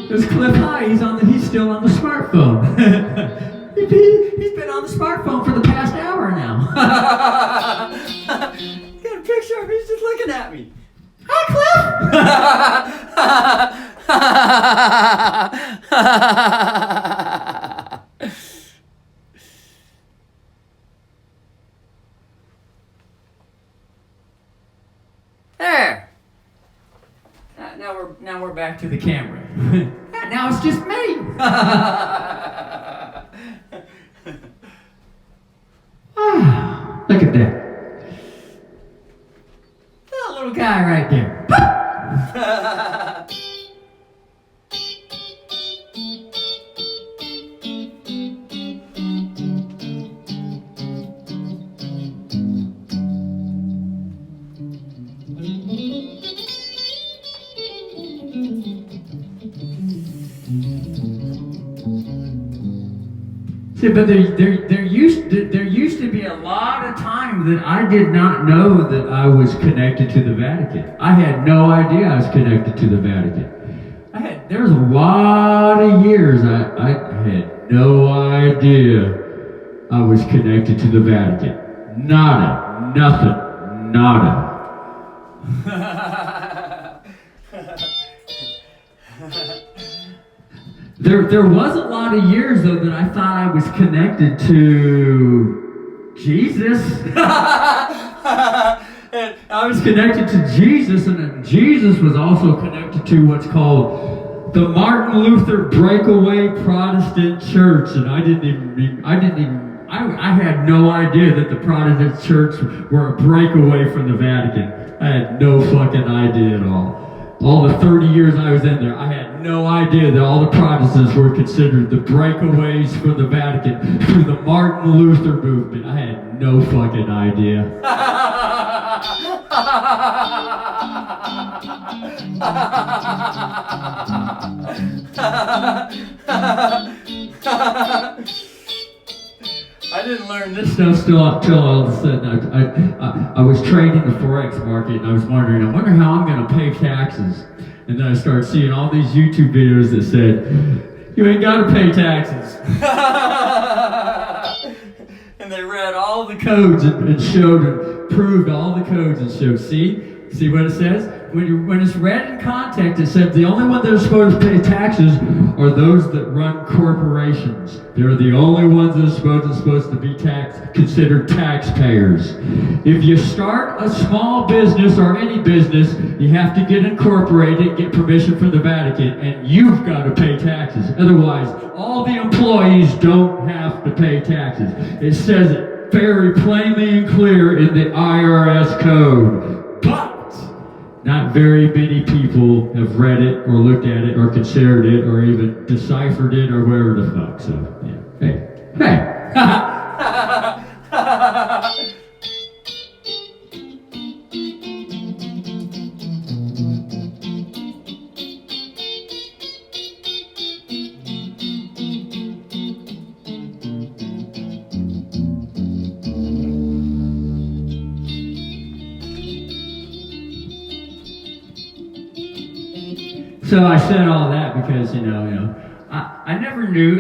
There's Clif High, he's still on the smartphone. He's been on the smartphone for the past hour now. Got a picture of him, he's just looking at me. Hi, Clif! There. Now we're back to the camera. Now it's just me. Look at that. That little guy right there. See, but there used to be a lot of time that I did not know that I was connected to the Vatican. I had no idea I was connected to the Vatican. There was a lot of years I had no idea I was connected to the Vatican. Nada, nothing, nada. There was a lot of years though that I thought I was connected to Jesus. And I was connected to Jesus, and Jesus was also connected to what's called the Martin Luther Breakaway Protestant Church, and I had no idea that the Protestant Church were a breakaway from the Vatican. I had no fucking idea at all. All the 30 years I was in there, I had no idea that all the Protestants were considered the breakaways from the Vatican through the Martin Luther movement. I had no fucking idea. I didn't learn this stuff till all of a sudden I was trading the Forex market, and I wonder how I'm going to pay taxes. And then I started seeing all these YouTube videos that said, you ain't got to pay taxes. And they read all the codes and showed and proved all the codes and showed, see what it says? When it's read in context, it said the only ones that are supposed to pay taxes are those that run corporations. They're the only ones that are supposed to be considered taxpayers. If you start a small business or any business, you have to get incorporated, get permission from the Vatican, and you've got to pay taxes. Otherwise, all the employees don't have to pay taxes. It says it very plainly and clear in the IRS code. But not very many people have read it or looked at it or considered it or even deciphered it or whatever the fuck. So, yeah. Hey. So I said all that because I never knew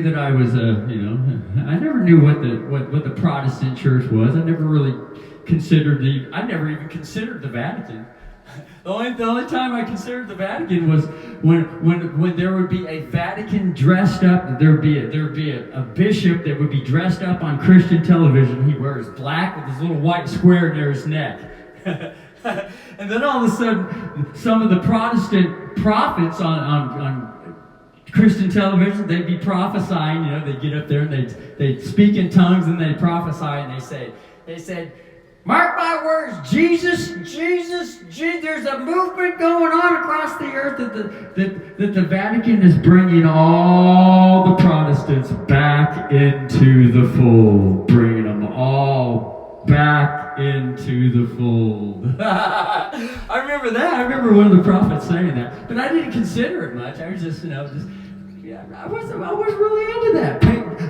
that I was I never knew what the Protestant Church was. I never really I never even considered the Vatican. The only time I considered the Vatican was when there would be a Vatican dressed up. There would be a bishop that would be dressed up on Christian television. He wears black with his little white square near his neck. And then all of a sudden, some of the Protestant prophets on Christian television, they'd be prophesying. They'd get up there and they'd speak in tongues and they'd prophesy, and they said, mark my words, Jesus, there's a movement going on across the earth that the Vatican is bringing all the Protestants back into the fold, bringing them all back into the fold. I remember that. I remember one of the prophets saying that, but I didn't consider it much. I was just, I wasn't really into that.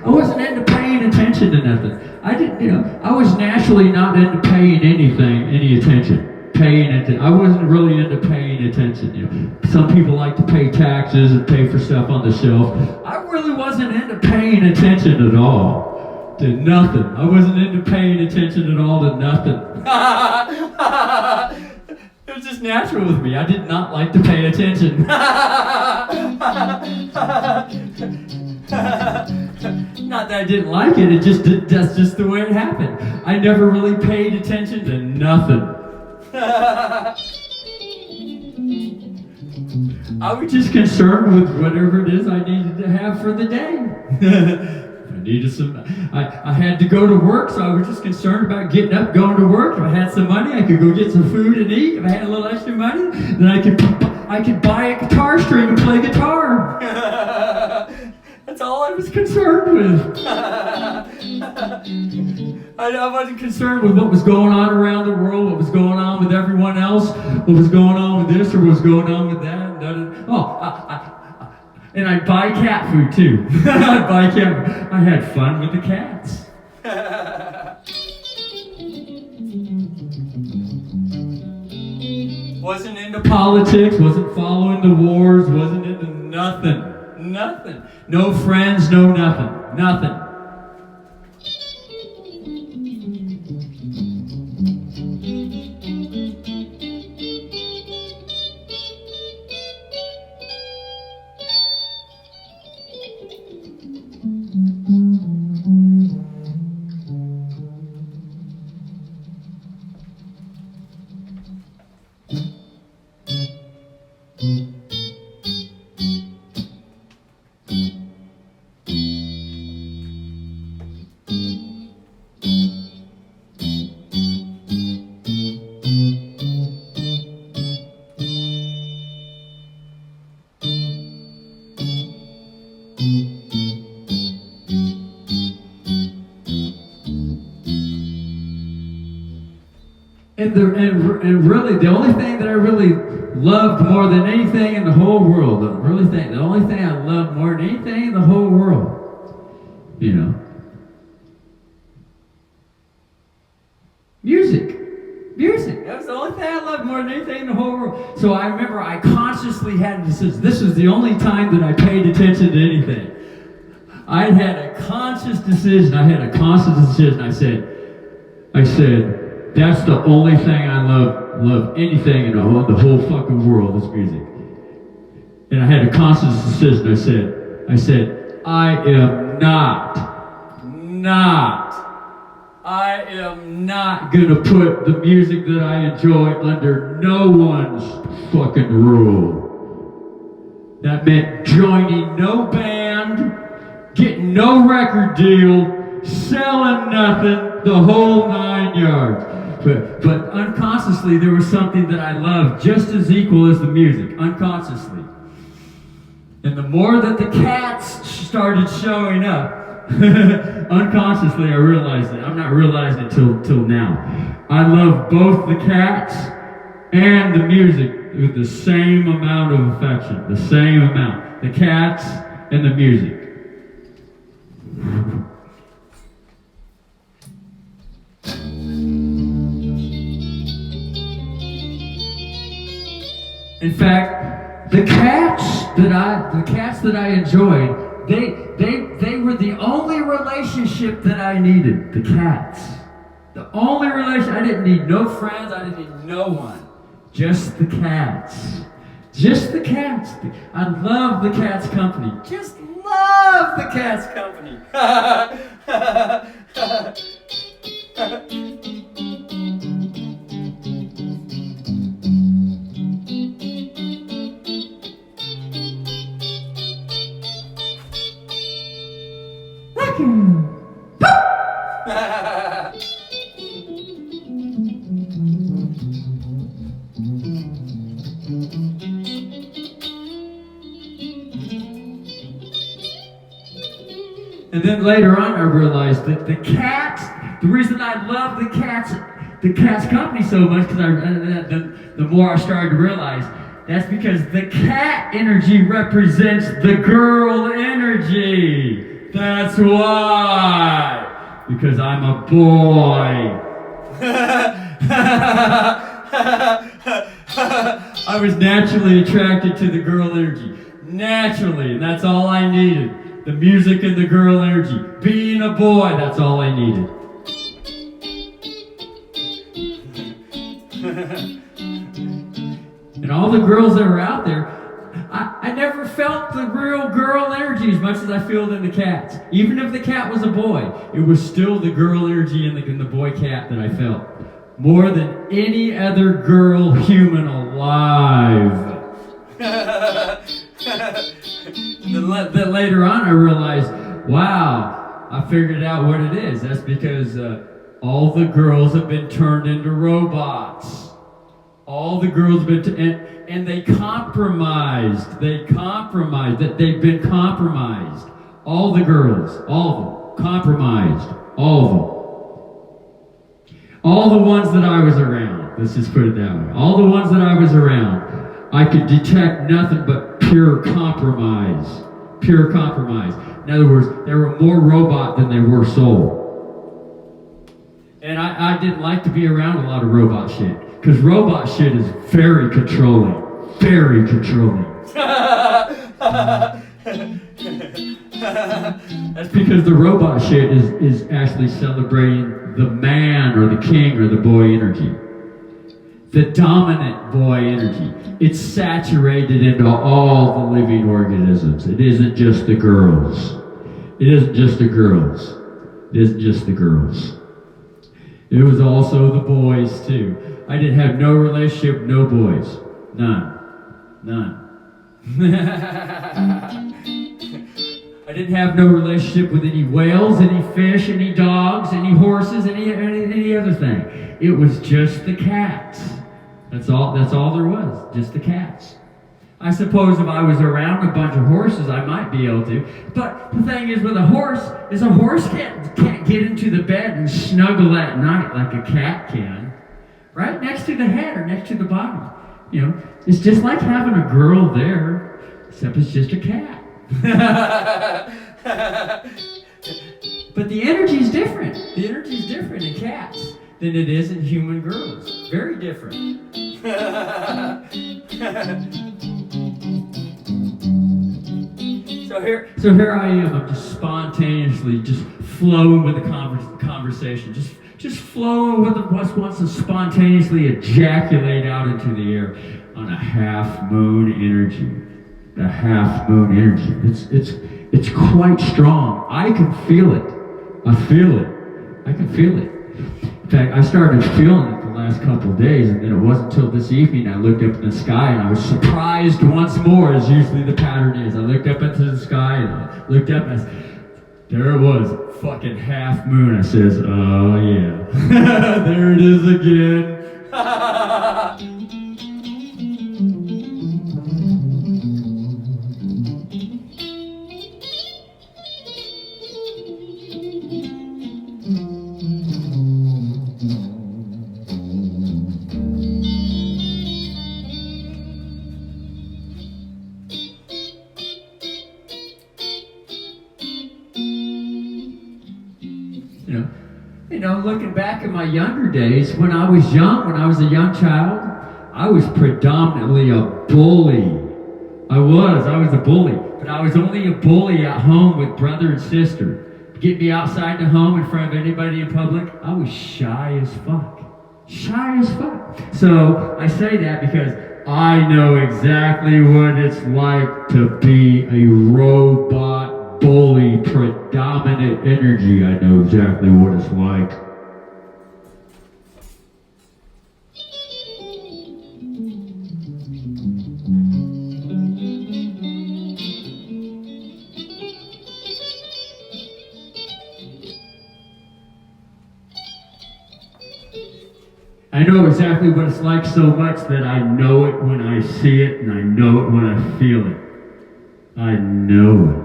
I wasn't into paying attention to nothing. I didn't, I was naturally not into paying any attention. I wasn't really into paying attention. Some people like to pay taxes and pay for stuff on the shelf. I really wasn't into paying attention at all. To nothing. I wasn't into paying attention at all to nothing. It was just natural with me. I did not like to pay attention. Not that I didn't like it, that's just the way it happened. I never really paid attention to nothing. I was just concerned with whatever it is I needed to have for the day. I had to go to work, so I was just concerned about getting up, going to work. If I had some money, I could go get some food and eat. If I had a little extra money, then I could buy a guitar string and play guitar. That's all I was concerned with. I wasn't concerned with what was going on around the world, what was going on with everyone else, what was going on with this or what was going on with that. And I'd buy cat food too. I'd buy cat food. I had fun with the cats. Wasn't into politics, wasn't following the wars, wasn't into nothing. Nothing. No friends, no nothing. Nothing. And really, the only thing that I really loved more than anything in the whole world, the only thing I loved more than anything in the whole world, music. That was the only thing I loved more than anything in the whole world. So I remember I consciously had a decision. This was the only time that I paid attention to anything. I had a conscious decision. I said, that's the only thing I love anything in the whole fucking world is music. And I had a conscious decision. I said, I am not gonna put the music that I enjoy under no one's fucking rule. That meant joining no band, getting no record deal, selling nothing, the whole 9 yards. But unconsciously, there was something that I loved just as equal as the music, unconsciously. And the more that the cats started showing up, unconsciously I realized it. I'm not realizing it till now. I love both the cats and the music with the same amount of affection, the same amount. The cats and the music. In fact, the cats that I enjoyed, they were the only relationship that I needed. The cats. The only relationship. I didn't need no friends. I didn't need no one. Just the cats. Just the cats. I love the cats' company. Just love the cats' company. And then later on I realized that the reason I love the cats company so much, because the more I started to realize, that's because the cat energy represents the girl energy. That's why. Because I'm a boy. I was naturally attracted to the girl energy. Naturally, and that's all I needed. The music and the girl energy. Being a boy, that's all I needed. And all the girls that were out there, I never felt the real girl energy as much as I feel it in the cats. Even if the cat was a boy, it was still the girl energy in the boy cat that I felt. More than any other girl human alive. Then later on I realized, wow, I figured out what it is. That's because all the girls have been turned into robots. All the girls have been, and they compromised. They've been compromised. All the girls, all of them, compromised. All of them. All the ones that I was around, let's just put it that way. All the ones that I was around, I could detect nothing but pure compromise. Pure compromise. In other words, they were more robot than they were soul. And I didn't like to be around a lot of robot shit. Because robot shit is very controlling. Very controlling. That's because the robot shit is actually celebrating the man or the king or the boy energy. The dominant boy energy. It's saturated into all the living organisms. It isn't just the girls. It isn't just the girls. It isn't just the girls. It was also the boys too. I didn't have no relationship with no boys. None. I didn't have no relationship with any whales, any fish, any dogs, any horses, any other thing. It was just the cats. That's all there was, just the cats. I suppose if I was around a bunch of horses, I might be able to. But the thing is with a horse can't get into the bed and snuggle at night like a cat can. Right next to the head or next to the body. You know, it's just like having a girl there, except it's just a cat. But the energy's different. The energy's different in cats than it is in human girls. Very different. So here I am. I'm just spontaneously just flowing with the conversation. Just flowing with what wants to spontaneously ejaculate out into the air on a half moon energy. The half moon energy. It's quite strong. I can feel it. I feel it. I can feel it. In fact, I started feeling it the last couple of days, and then it wasn't until this evening I looked up in the sky and I was surprised once more, as usually the pattern is. I looked up into the sky and I looked up and there it was, fucking half moon. I says, oh yeah, there it is again. Looking back at my younger days, when I was a young child, I was predominantly a bully. I was a bully, but I was only a bully at home with brother and sister. Get me outside the home in front of anybody in public, I was shy as fuck. Shy as fuck. So I say that because I know exactly what it's like to be a robot bully, predominant energy. I know exactly what it's like. I know exactly what it's like so much that I know it when I see it and I know it when I feel it. I know it.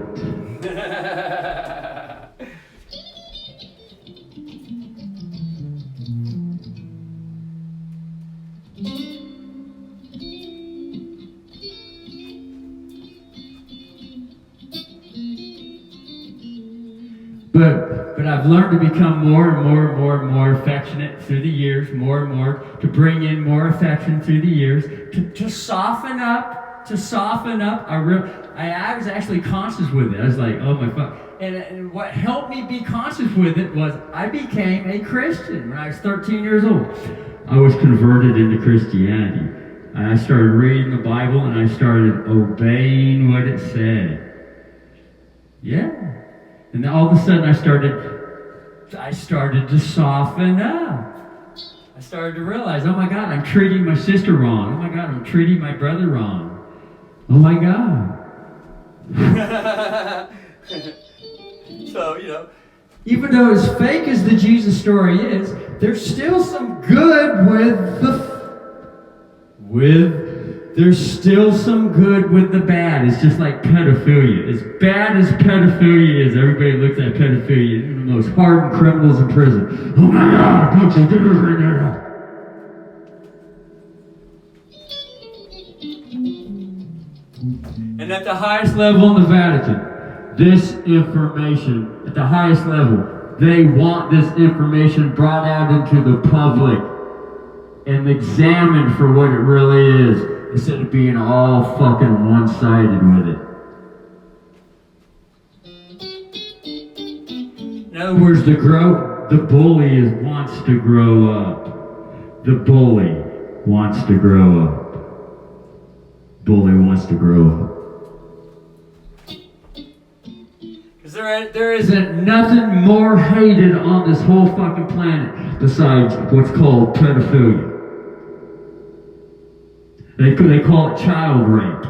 But I've learned to become more and more affectionate through the years, more and more, to bring in more affection through the years, to soften up, I was actually conscious with it. I was like, oh my fuck. And what helped me be conscious with it was I became a Christian when I was 13 years old. I was converted into Christianity. I started reading the Bible and I started obeying what it said. Yeah. And then all of a sudden I started to soften up. I started to realize, oh my God, I'm treating my sister wrong. Oh my God, I'm treating my brother wrong. Oh my God. So, even though as fake as the Jesus story is, there's still some good there's still some good with the bad. It's just like pedophilia. As bad as pedophilia is, everybody looks at pedophilia, one of the most hardened criminals in prison. Oh my God, don't you do this right now. And at the highest level in the Vatican, this information, at the highest level, they want this information brought out into the public and examined for what it really is, instead of being all fucking one-sided with it. In other words, the bully wants to grow up. The bully wants to grow up. Bully wants to grow up. Because there isn't nothing more hated on this whole fucking planet besides what's called pedophilia. They call it child rape.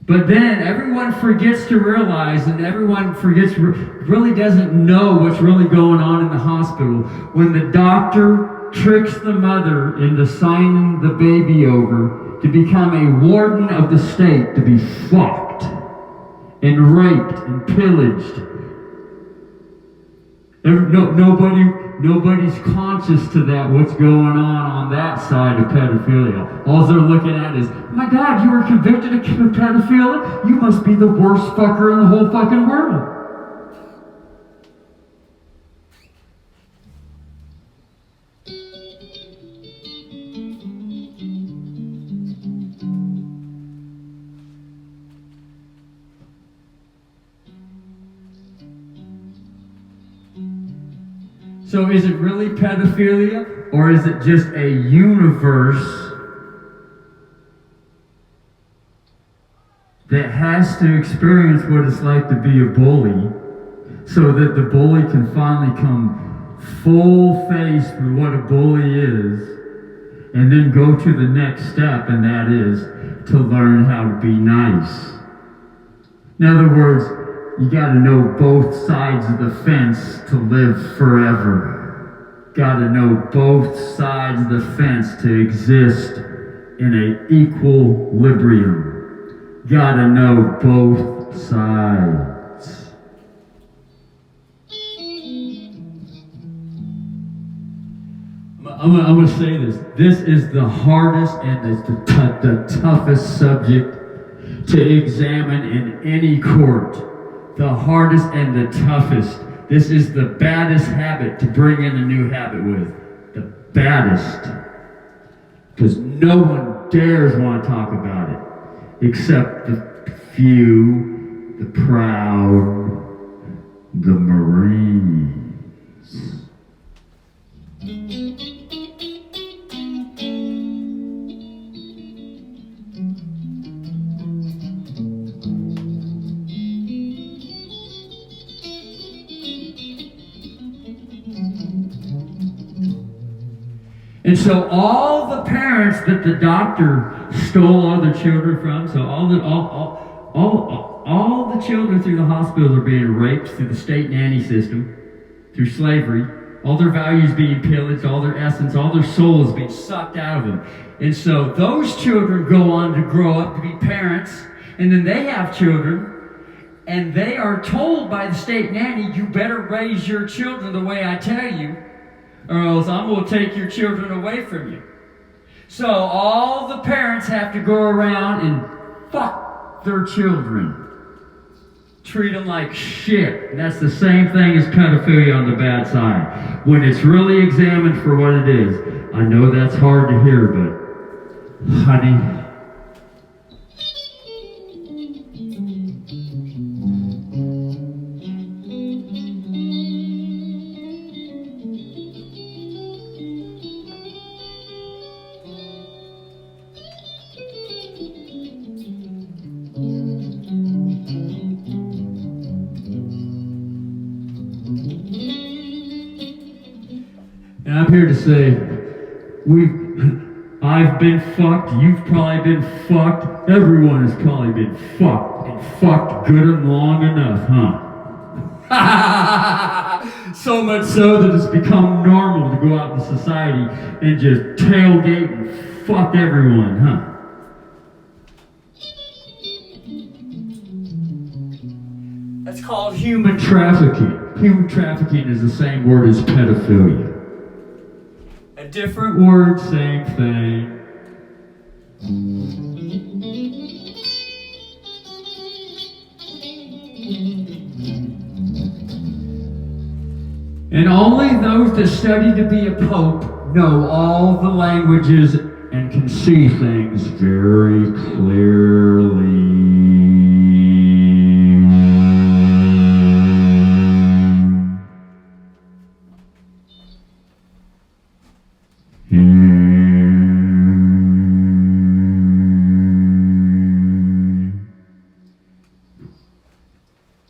But then everyone forgets to realize, and everyone really doesn't know what's really going on in the hospital when the doctor tricks the mother into signing the baby over to become a warden of the state, to be fucked and raped and pillaged. Nobody's conscious to that, what's going on that side of pedophilia. All they're looking at is, oh my God, you were convicted of pedophilia? You must be the worst fucker in the whole fucking world. So is it really pedophilia, or is it just a universe that has to experience what it's like to be a bully, so that the bully can finally come full-faced with what a bully is, and then go to the next step, and that is to learn how to be nice. In other words, you gotta know both sides of the fence to live forever. Gotta know both sides of the fence to exist in an equilibrium. Gotta know both sides. I'm gonna say this. This is the hardest and the toughest subject to examine in any court. The hardest and the toughest. This is the baddest habit to bring in a new habit with. The baddest. Because no one dares want to talk about it. Except the few, the proud, the Marines. And so all the parents that the doctor stole other children from, so all the children through the hospitals are being raped through the state nanny system, through slavery, all their values being pillaged, all their essence, all their souls being sucked out of them. And so those children go on to grow up to be parents, and then they have children, and they are told by the state nanny, you better raise your children the way I tell you, or else I'm going to take your children away from you. So all the parents have to go around and fuck their children. Treat them like shit. And that's the same thing as pedophilia on the bad side. When it's really examined for what it is. I know that's hard to hear, but honey, And I'm here to say, I've been fucked, you've probably been fucked, everyone has probably been fucked, and fucked good and long enough, huh? So much so that it's become normal to go out in society and just tailgate and fuck everyone, huh? That's called human trafficking. Human trafficking is the same word as pedophilia. A different word, same thing. And only those that study to be a pope know all the languages and can see things very clearly.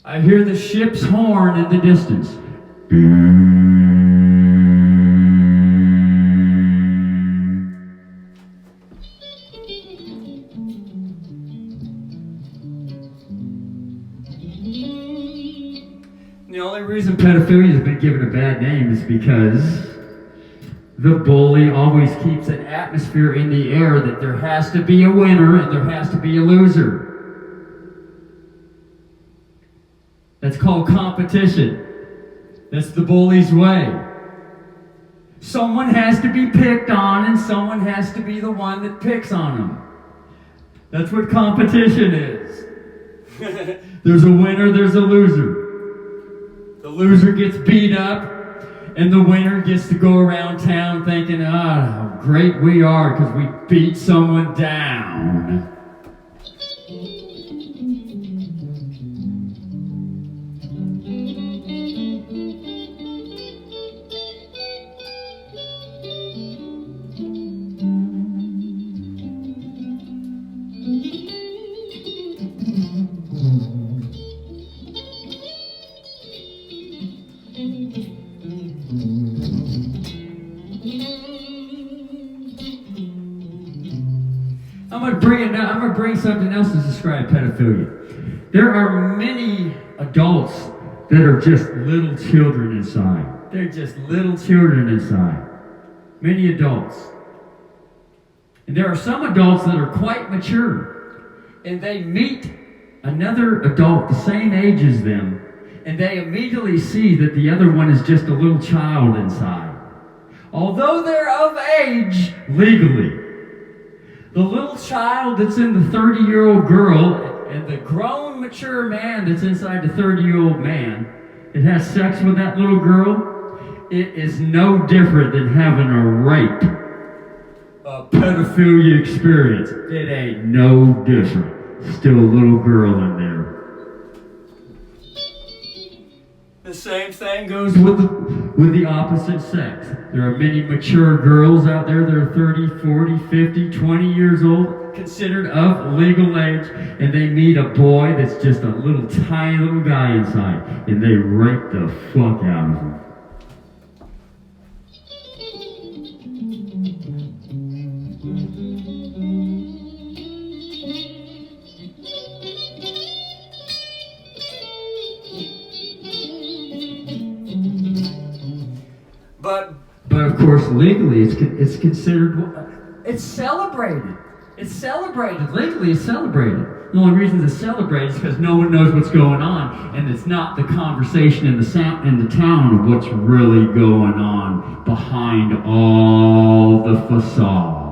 I hear the ship's horn in the distance. The only reason pedophilia has been given a bad name is because the bully always keeps an atmosphere in the air that there has to be a winner and there has to be a loser. That's called competition. That's the bully's way. Someone has to be picked on and someone has to be the one that picks on them. That's what competition is. There's a winner, there's a loser. The loser gets beat up and the winner gets to go around town thinking, how great we are because we beat someone down. I'm gonna bring something else to describe pedophilia. There are many adults that are just little children inside. They're just little children inside. Many adults. And there are some adults that are quite mature. And they meet another adult the same age as them, and they immediately see that the other one is just a little child inside. Although they're of age legally. The little child that's in the 30-year-old girl and the grown, mature man that's inside the 30-year-old man that has sex with that little girl, it is no different than having a rape, a pedophilia experience. It ain't no different. Still a little girl in there. The same thing goes with the opposite sex. There are many mature girls out there that are 30, 40, 50, 20 years old, considered of legal age, and they meet a boy that's just a little tiny little guy inside, and they rape the fuck out of him. But of course, legally, it's considered, it's celebrated. It's celebrated. Legally, it's celebrated. The only reason it's celebrated is because no one knows what's going on, and it's not the conversation in the town of what's really going on behind all the facade.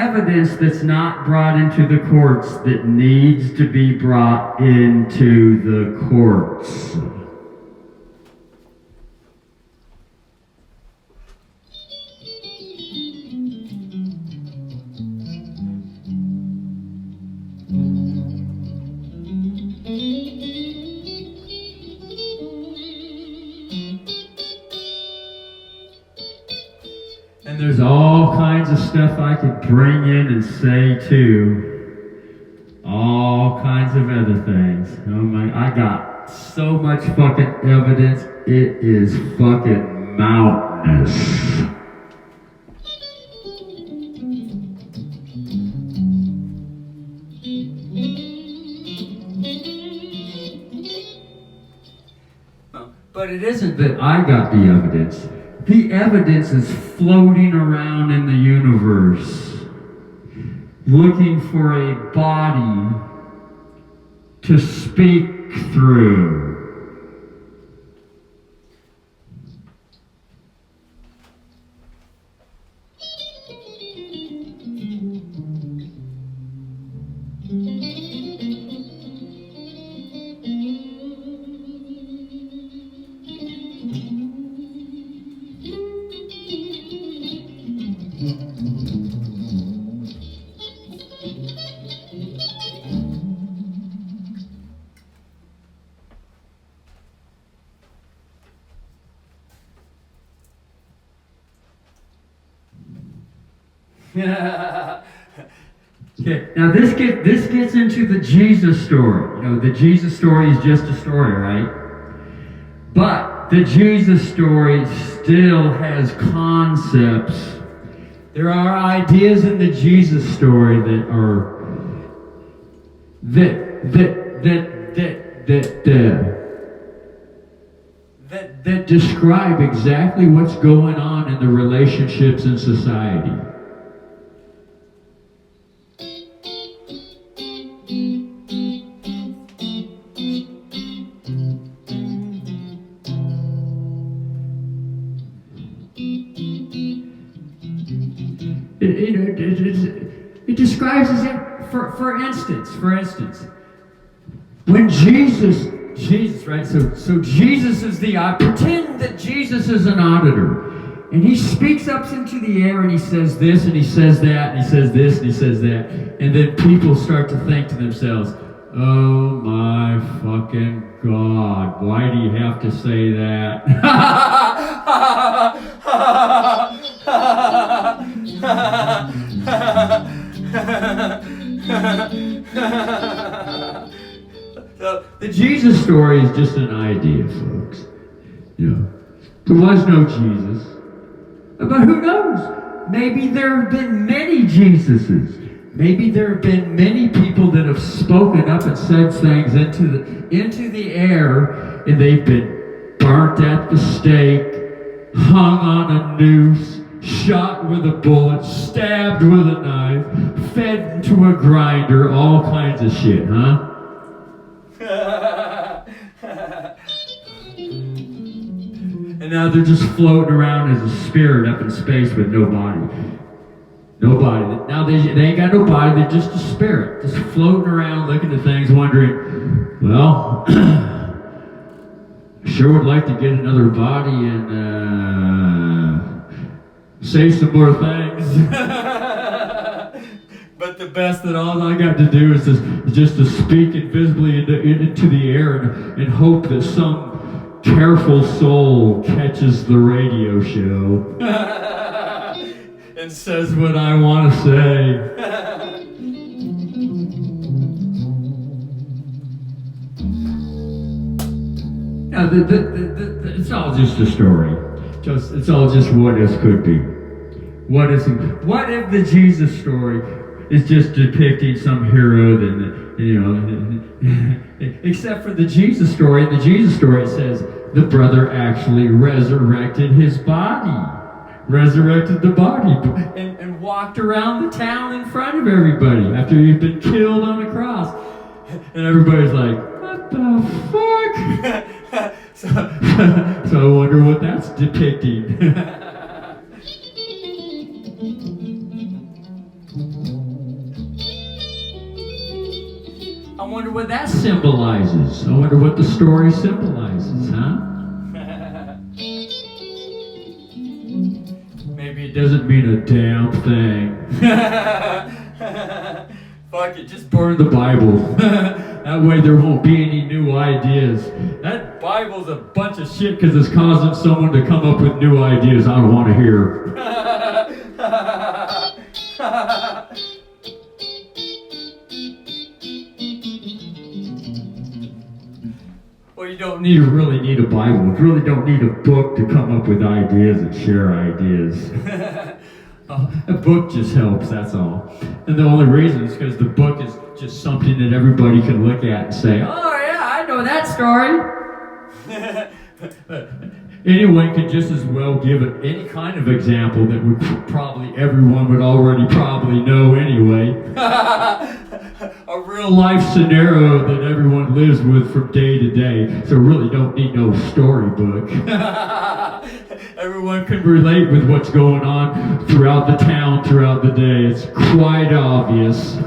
evidence that's not brought into the courts that needs to be brought into the courts. And there's all kinds of stuff I could bring in and say too. All kinds of other things. Oh my, I got so much fucking evidence. It is fucking mountainous. But it isn't that I got the evidence. The evidence is floating around in the universe, looking for a body to speak through. Okay, now this gets into the Jesus story. You know, the Jesus story is just a story, right? But the Jesus story still has concepts. There are ideas in the Jesus story that are that describe exactly what's going on in the relationships in society. It describes as for instance, when Jesus, right? So Jesus is pretend that Jesus is an auditor, and he speaks up into the air and he says this and he says that and he says this and he says that, and then people start to think to themselves, oh my fucking God, why do you have to say that? So, the Jesus story is just an idea, folks. You know, there was no Jesus. But who knows? Maybe there have been many Jesuses. Maybe there have been many people that have spoken up and said things into the air, and they've been burnt at the stake, hung on a noose, shot with a bullet, stabbed with a knife, fed into a grinder, all kinds of shit, huh? And now they're just floating around as a spirit up in space with no body. Nobody. Now they ain't got no body, they're just a spirit. Just floating around looking at things, wondering, well, sure would like to get another body and say some more things. But the best that all I got to do is just to speak invisibly into the air and hope that some careful soul catches the radio show and says what I want to say. Now, it's all just a story. It's all just what if could be. What if the Jesus story is just depicting some hero that, you know, except for the Jesus story. In the Jesus story it says the brother actually resurrected his body. Resurrected the body and walked around the town in front of everybody after he'd been killed on the cross. And everybody's like, what the fuck? So I wonder what that's depicting. I wonder what that symbolizes. I wonder what the story symbolizes, huh? Maybe it doesn't mean a damn thing. Fuck it, just burn the Bible. That way there won't be any new ideas. That Bible's a bunch of shit because it's causing someone to come up with new ideas I don't want to hear. Well, you don't really need a Bible. You really don't need a book to come up with ideas and share ideas. A book just helps, that's all. And the only reason is because the book is just something that everybody can look at and say, oh yeah, I know that story. Anyone can just as well give it any kind of example that would probably everyone would already probably know anyway. A real life scenario that everyone lives with from day to day, so really don't need no storybook. Everyone can relate with what's going on throughout the town, throughout the day. It's quite obvious.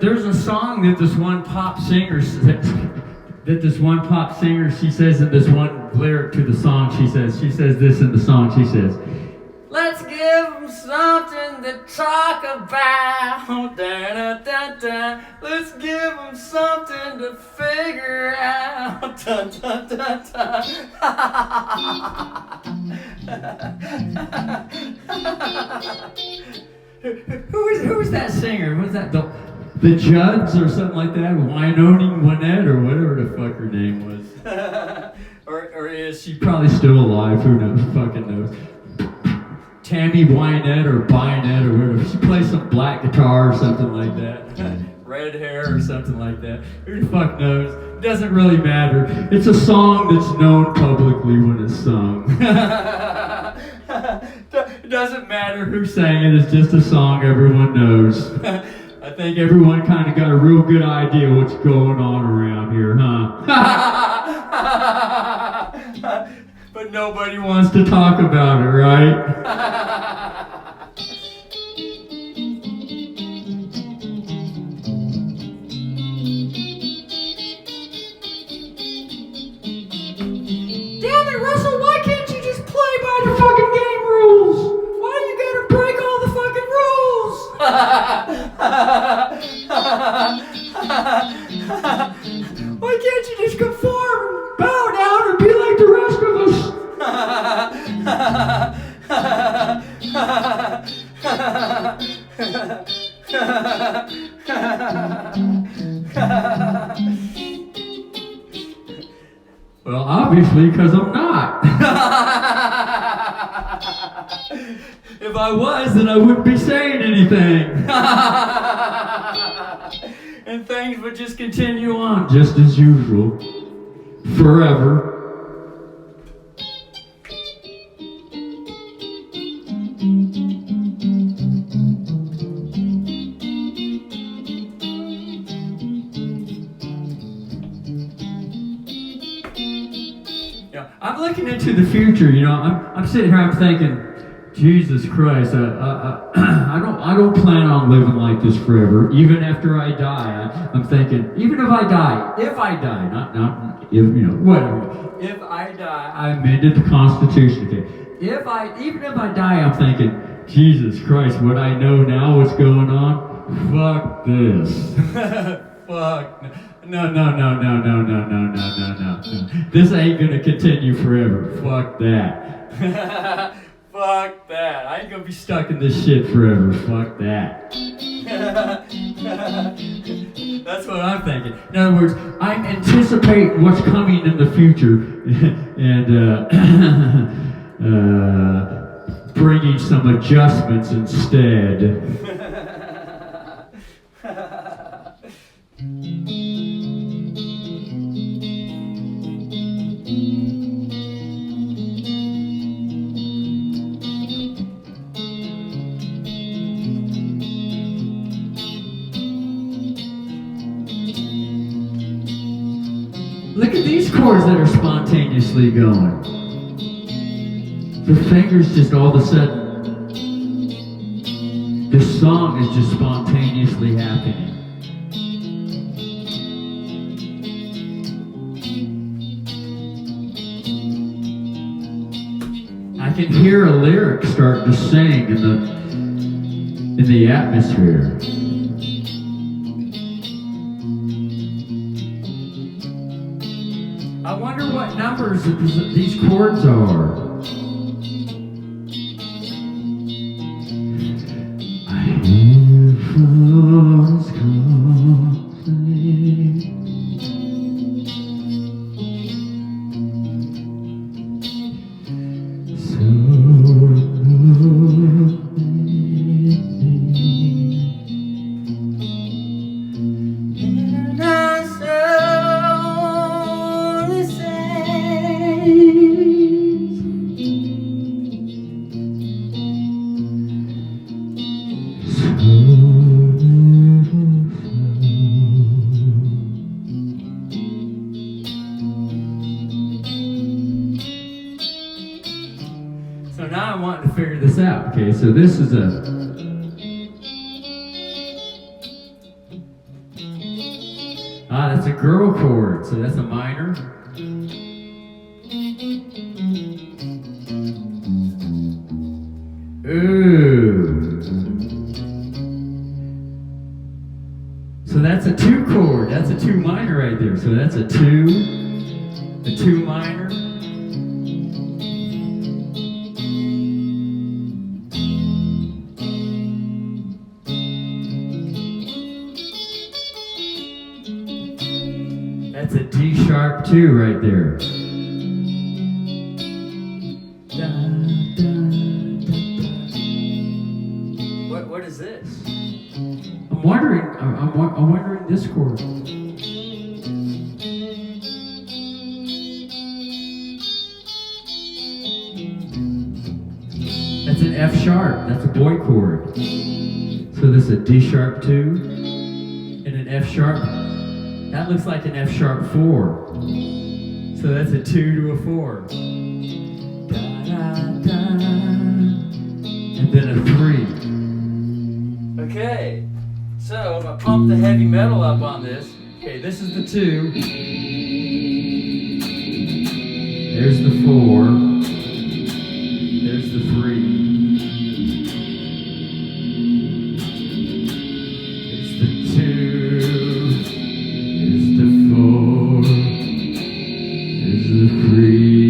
There's a song that this one pop singer she says in this one lyric to the song, she says this in the song, she says, let's give them something to talk about, da, da, da, da. Let's give them something to figure out, da, da, da, da. Who is that singer? What's that? The Judds or something like that? Wynette or whatever the fuck her name was. or is she probably still alive? Who knows? Fucking knows. Tammy Wynette or Bynette or whatever. She plays some black guitar or something like that. Red hair or something like that. Who the fuck knows? It doesn't really matter. It's a song that's known publicly when it's sung. It doesn't matter who sang it, it's just a song everyone knows. I think everyone kind of got a real good idea what's going on around here, huh? But nobody wants to talk about it, right? Damn it, Russell, why can't you just play by the fucking game rules? Why do you gotta break all the fucking rules? Why can't you just conform, bow down, and be like the rest of us? Well, obviously, because I'm not. If I was, then I wouldn't be saying anything. And things would just continue on, just as usual. Forever. I'm looking into the future, you know. I'm sitting here, I'm thinking, Jesus Christ, I don't plan on living like this forever. Even after I die, I'm thinking, even if I die, not if, you know, whatever. If I die, I amended the Constitution again. Even if I die, I'm thinking, Jesus Christ, what I know now, what's going on? Fuck this. Fuck. No. This ain't gonna continue forever. Fuck that. Fuck that. I ain't gonna be stuck in this shit forever. Fuck that. That's what I'm thinking. In other words, I anticipate what's coming in the future and bringing some adjustments instead. Look at these chords that are spontaneously going. The fingers just all of a sudden, this song is just spontaneously happening. I can hear a lyric start to sing in the atmosphere. I wonder what numbers these chords are. I hear flowers calling. So So now I'm wanting to figure this out. Okay, so this is that's a girl chord, so that's a minor. Ooh. So that's a 2 chord, that's a 2 minor right there. So that's a 2 minor. That's a D sharp 2 right there. What is this? I'm wondering this chord. That's an F sharp. That's a boy chord. So this is a D sharp 2 and an F sharp. That looks like an F sharp 4. So that's a 2 to a 4. Da, da, da. And then a 3. Okay, so I'm gonna pump the heavy metal up on this. Okay, this is the 2. There's the 4. There's the 3. There's the 2. There's the 4. There's the 3.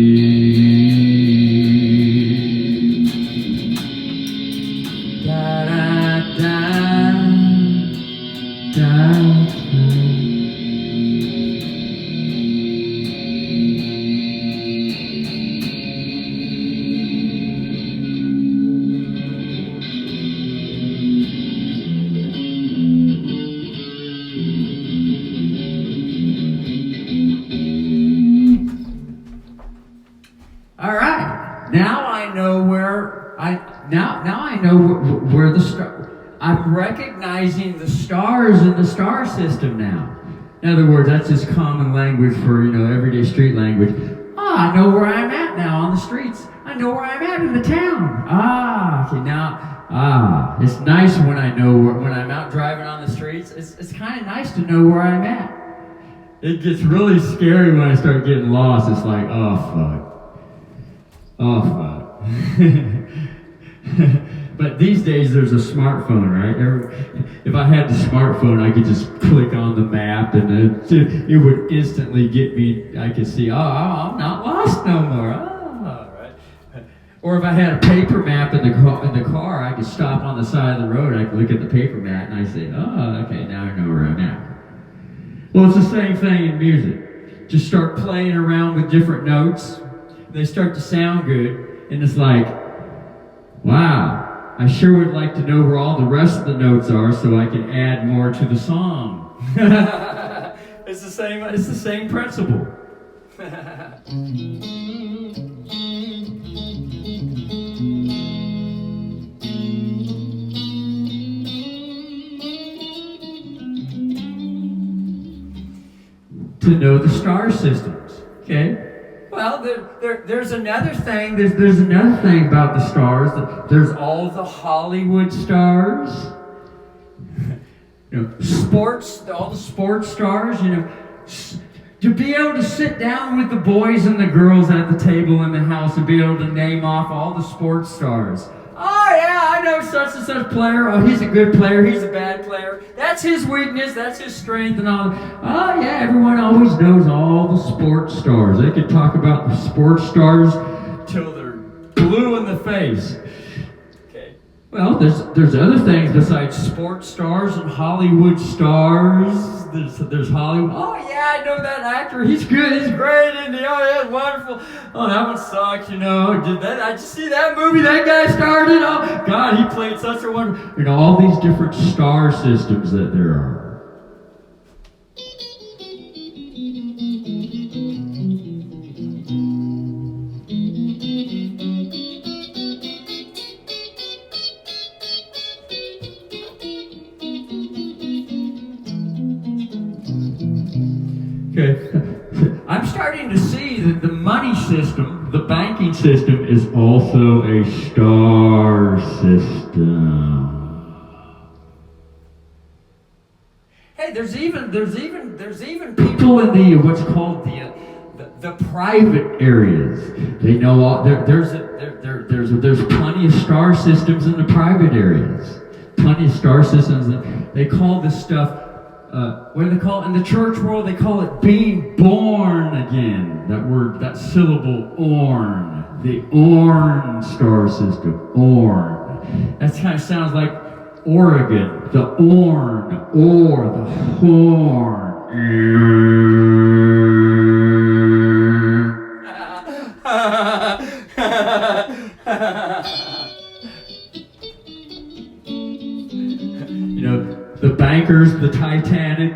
Da da da da. All right. Now I know where I know where the star. I'm recognizing the stars in the star system now. In other words, that's just common language for everyday street language. I know where I'm at now on the streets. I know where I'm at in the town. Okay, now it's nice when I know when I'm out driving on the streets. It's kind of nice to know where I'm at. It gets really scary when I start getting lost. It's like, oh fuck. But these days there's a smartphone, right? If I had the smartphone, I could just click on the map and it would instantly get me. I could see, I'm not lost no more. Right. Or if I had a paper map in the car, I could stop on the side of the road. I could look at the paper map and I say, okay, now I know where I'm at. Well, it's the same thing in music. Just start playing around with different notes. They start to sound good, and it's like, wow, I sure would like to know where all the rest of the notes are so I can add more to the song. It's the same principle. To know the star systems, okay? Well, there's another thing. There's another thing about the stars. There's all the Hollywood stars. You know, sports, all the sports stars. You know, to be able to sit down with the boys and the girls at the table in the house and be able to name off all the sports stars. Oh yeah, I know such and such player. Oh, he's a good player. He's a bad player. That's his weakness. That's his strength and all. Oh yeah, everyone always knows all the sports stars. They can talk about the sports stars till they're blue in the face. Okay. Well, there's other things besides sports stars and Hollywood stars. There's Hollywood. Oh yeah, I know that actor. He's good. He's great. And oh yeah, it's wonderful. Oh, that one sucks. You know, I just see that movie that guy starred in. Oh God, he played such a wonderful. You know, all these different star systems that there are. I'm starting to see that the money system, the banking system, is also a star system. Hey, there's even people in the what's called the private areas. They know all there's plenty of star systems in the private areas. Plenty of star systems. They call this stuff. What do they call it? In the church world, they call it being born again. That word, that syllable, orn. The orn star system. Orn. That kind of sounds like Oregon. The orn. Or the horn. You know, the bankers, the Titanic.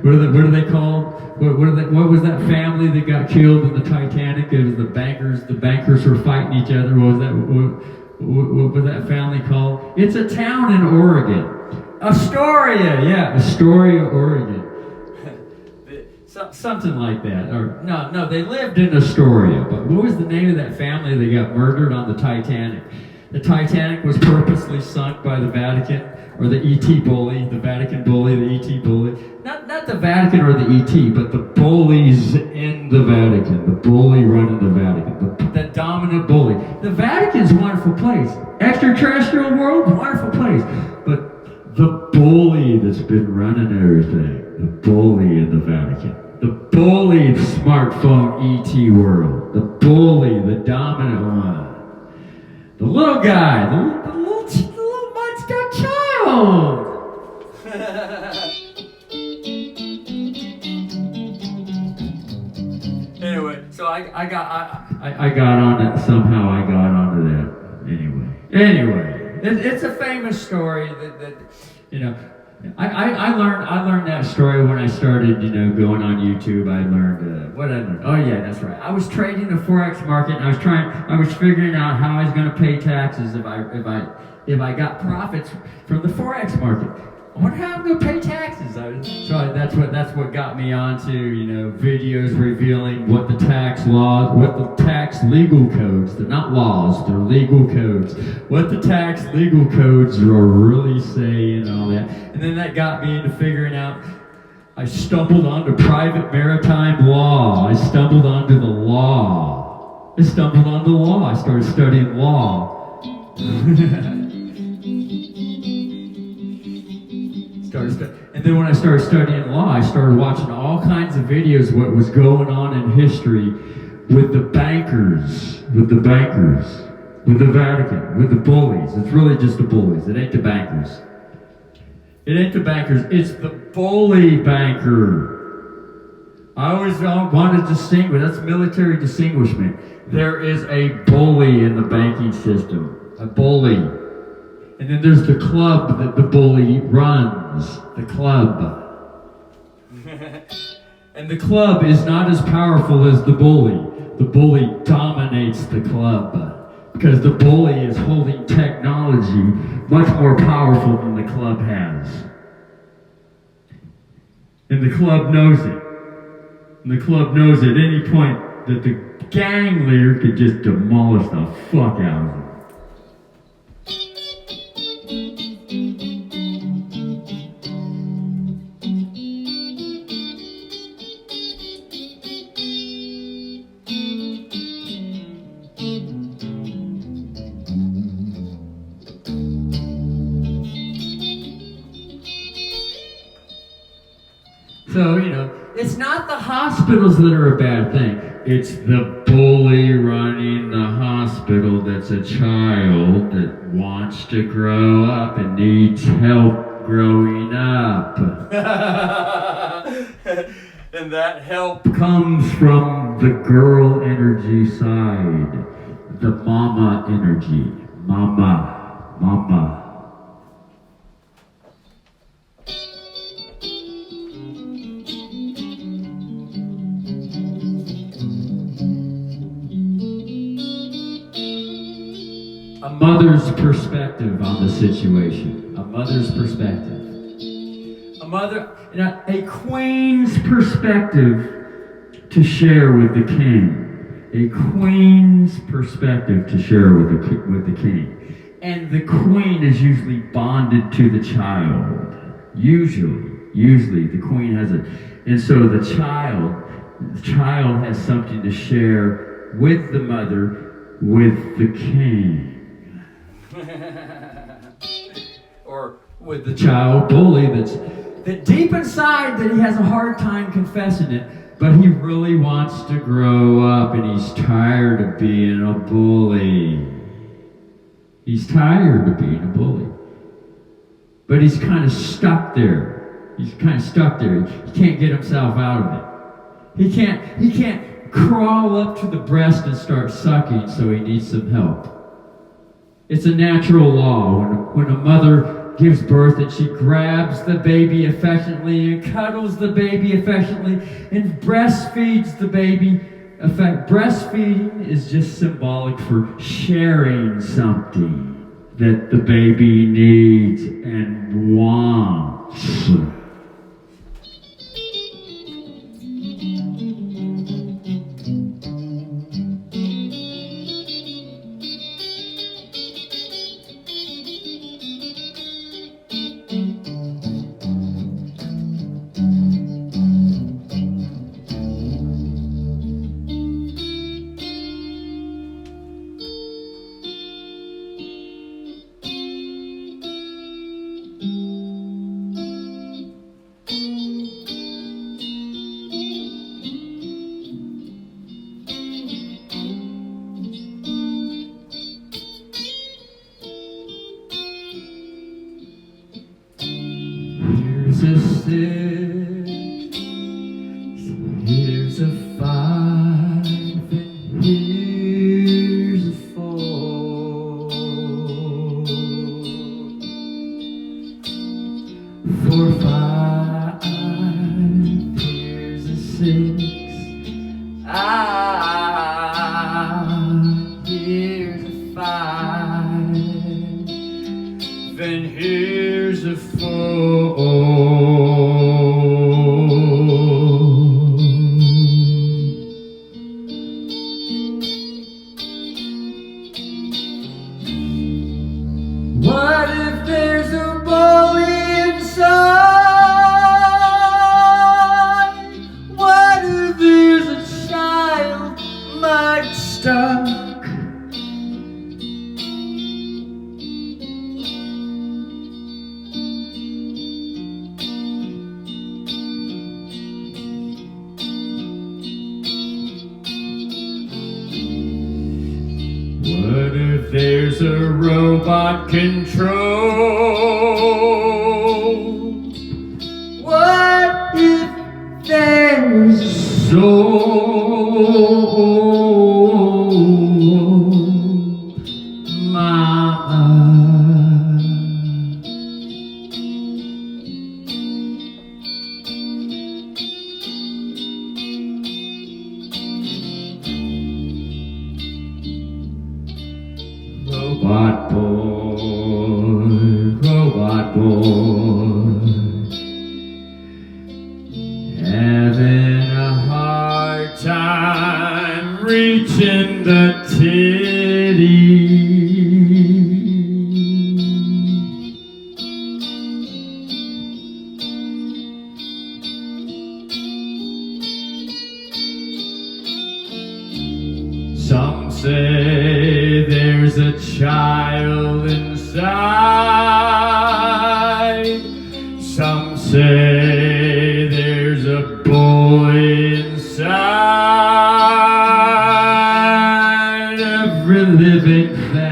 what are they called? What was that family that got killed in the Titanic? It was the bankers. The bankers were fighting each other. What was that family called? It's a town in Oregon. Astoria, yeah, Astoria, Oregon. Something like that. Or no, they lived in Astoria. But what was the name of that family that got murdered on the Titanic? The Titanic was purposely sunk by the Vatican. Or the E.T. bully, the Vatican bully, the E.T. bully. Not the Vatican or the E.T., but the bullies in the Vatican. The bully running the Vatican. The dominant bully. The Vatican's a wonderful place. Extraterrestrial world, wonderful place. But the bully that's been running everything. The bully in the Vatican. The bully smartphone E.T. world. The bully, the dominant one. The little guy, the little monster child. Anyway, so I got on it somehow. I got onto that. Anyway, it's a famous story that you know. I learned that story when I started, you know, going on YouTube. I learned what I learned. Oh yeah, that's right. I was trading the forex market, and I was figuring out how I was going to pay taxes if I got profits from the forex market. I wonder how I'm going to pay taxes. So that's what got me onto, you know, videos revealing what the tax laws, what the tax legal codes, they're not laws, they're legal codes, what the tax legal codes are really saying and all that. And then that got me into figuring out, I stumbled onto private maritime law. I stumbled onto the law. I stumbled onto the law. I started studying law. And then when I started studying law, I started watching all kinds of videos what was going on in history with the bankers, with the Vatican, with the bullies. It's really just the bullies. It ain't the bankers. It ain't the bankers, it's the bully banker. I always want to distinguish, that's military distinguishment. There is a bully in the banking system, a bully. And then there's the club that the bully runs, the club. And the club is not as powerful as the bully. The bully dominates the club because the bully is holding technology much more powerful than the club has. And the club knows it. And the club knows at any point that the gang leader could just demolish the fuck out of them. So, it's not the hospitals that are a bad thing. It's the bully running the hospital that's a child that wants to grow up and needs help growing up. And that help comes from the girl energy side. The mama energy. Mama. A mother's perspective on the situation. A mother's perspective. A queen's perspective to share with the king. A queen's perspective to share with the king. And the queen is usually bonded to the child. Usually the queen has it. And so the child has something to share with the mother, with the king. Or with the child bully that deep inside that he has a hard time confessing it, but he really wants to grow up and he's tired of being a bully. He's tired of being a bully. But he's kind of stuck there. He can't get himself out of it. He can't crawl up to the breast and start sucking, so he needs some help. It's a natural law. When a mother gives birth and she grabs the baby affectionately and cuddles the baby affectionately and breastfeeds the baby. Breastfeeding is just symbolic for sharing something that the baby needs and wants. Here's a 6, here's a 5, and here's a 4. 4, 5, here's a 6. Here's a 5, then here's a 4. What if there's a bully inside? What if there's a child might stuck? What if there's a robot control? Robot boy, having a hard time reaching the titty. Some say there's a child inside. Some say there's a boy inside every living thing.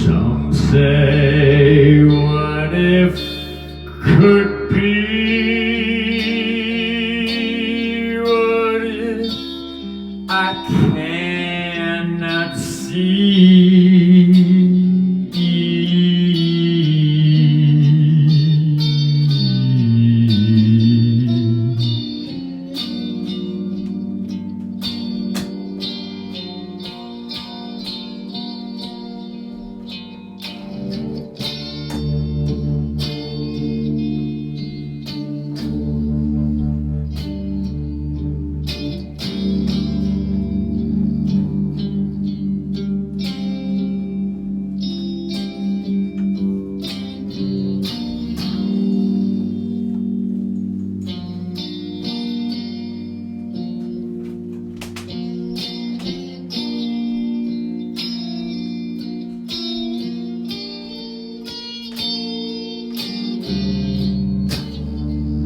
Some say, what if could be? What if I cannot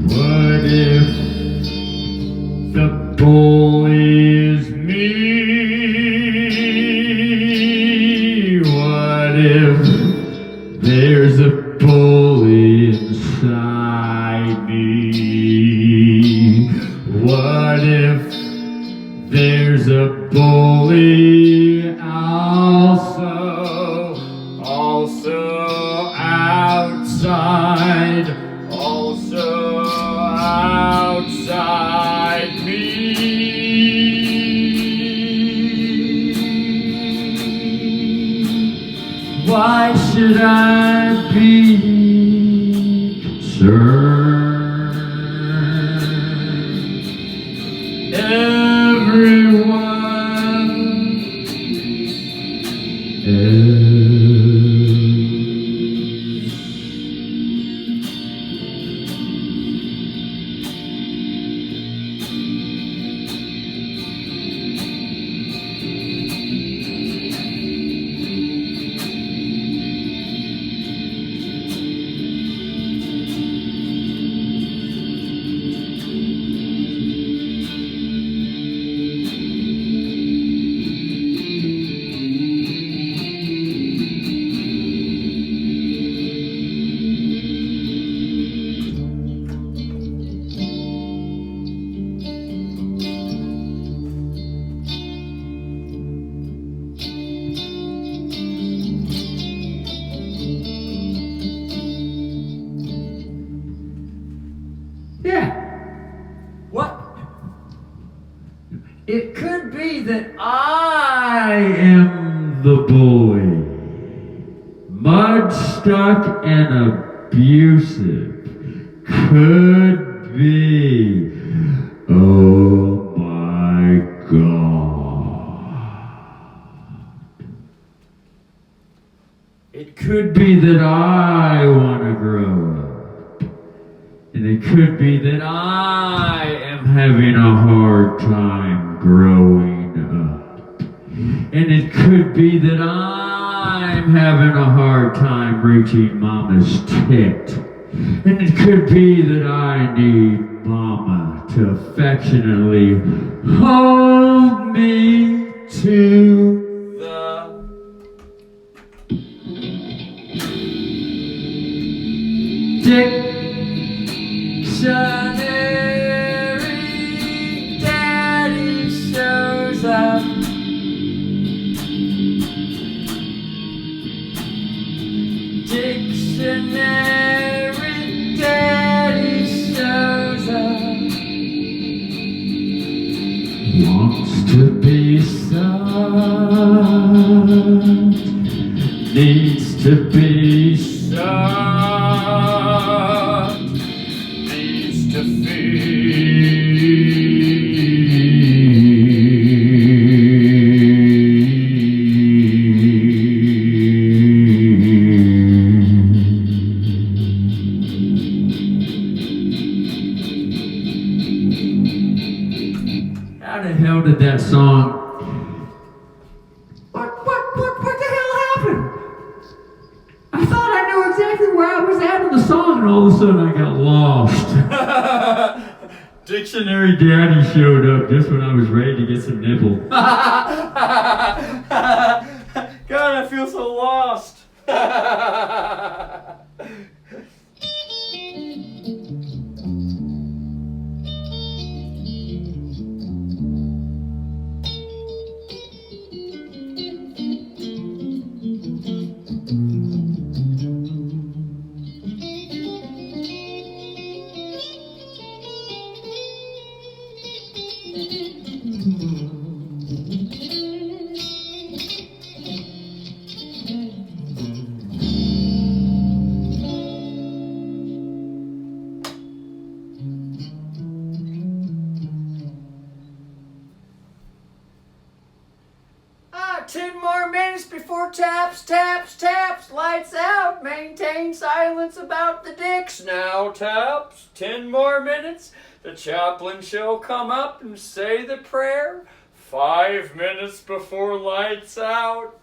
What if the bully is me? What if there's a bully inside me? What if there's a bully also outside? Also outside me. Why should I be concerned? Everyone else. Yeah. What? It could be that I am the bully. Mud-stuck and abusive. Could be. Oh my God. It could be that I want to grow up. And it could be that I am having a hard time growing up. And it could be that I'm having a hard time reaching Mama's tit. And it could be that I need Mama to affectionately hold me to the dictionary. Daddy shows up. Dictionary. Daddy shows up. wants to be sucked, needs to be Sucked. Needs to How the hell did that song? What the hell happened? I thought I knew exactly where I was at in the song, and all of a sudden I got lost. Dictionary Daddy showed up just when I was ready to get some nipple. God, I feel so lost. Ah, 10 more minutes before taps, taps, taps, lights out. Maintain silence about the dicks. Now taps, 10 more minutes. The chaplain shall come up and say the prayer. 5 minutes before lights out.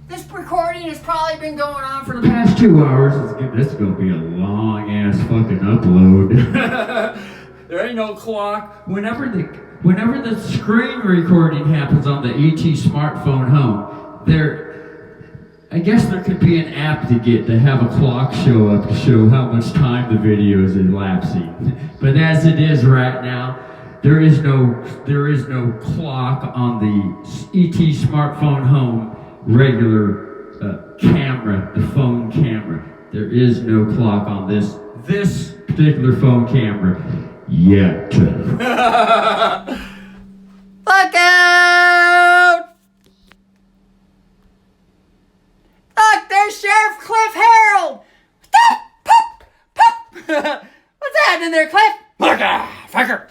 This recording has probably been going on for the past 2 hours. This is gonna be a long ass fucking upload. There ain't no clock. Whenever whenever the screen recording happens on the ET smartphone home, I guess there could be an app to have a clock show up to show how much time the video is elapsing. But as it is right now, there is no clock on the ET smartphone home regular camera, the phone camera. There is no clock on this particular phone camera yet. Look out! Look, there's Sheriff Clif Harold! What's happening there, Cliff? Look out, fucker!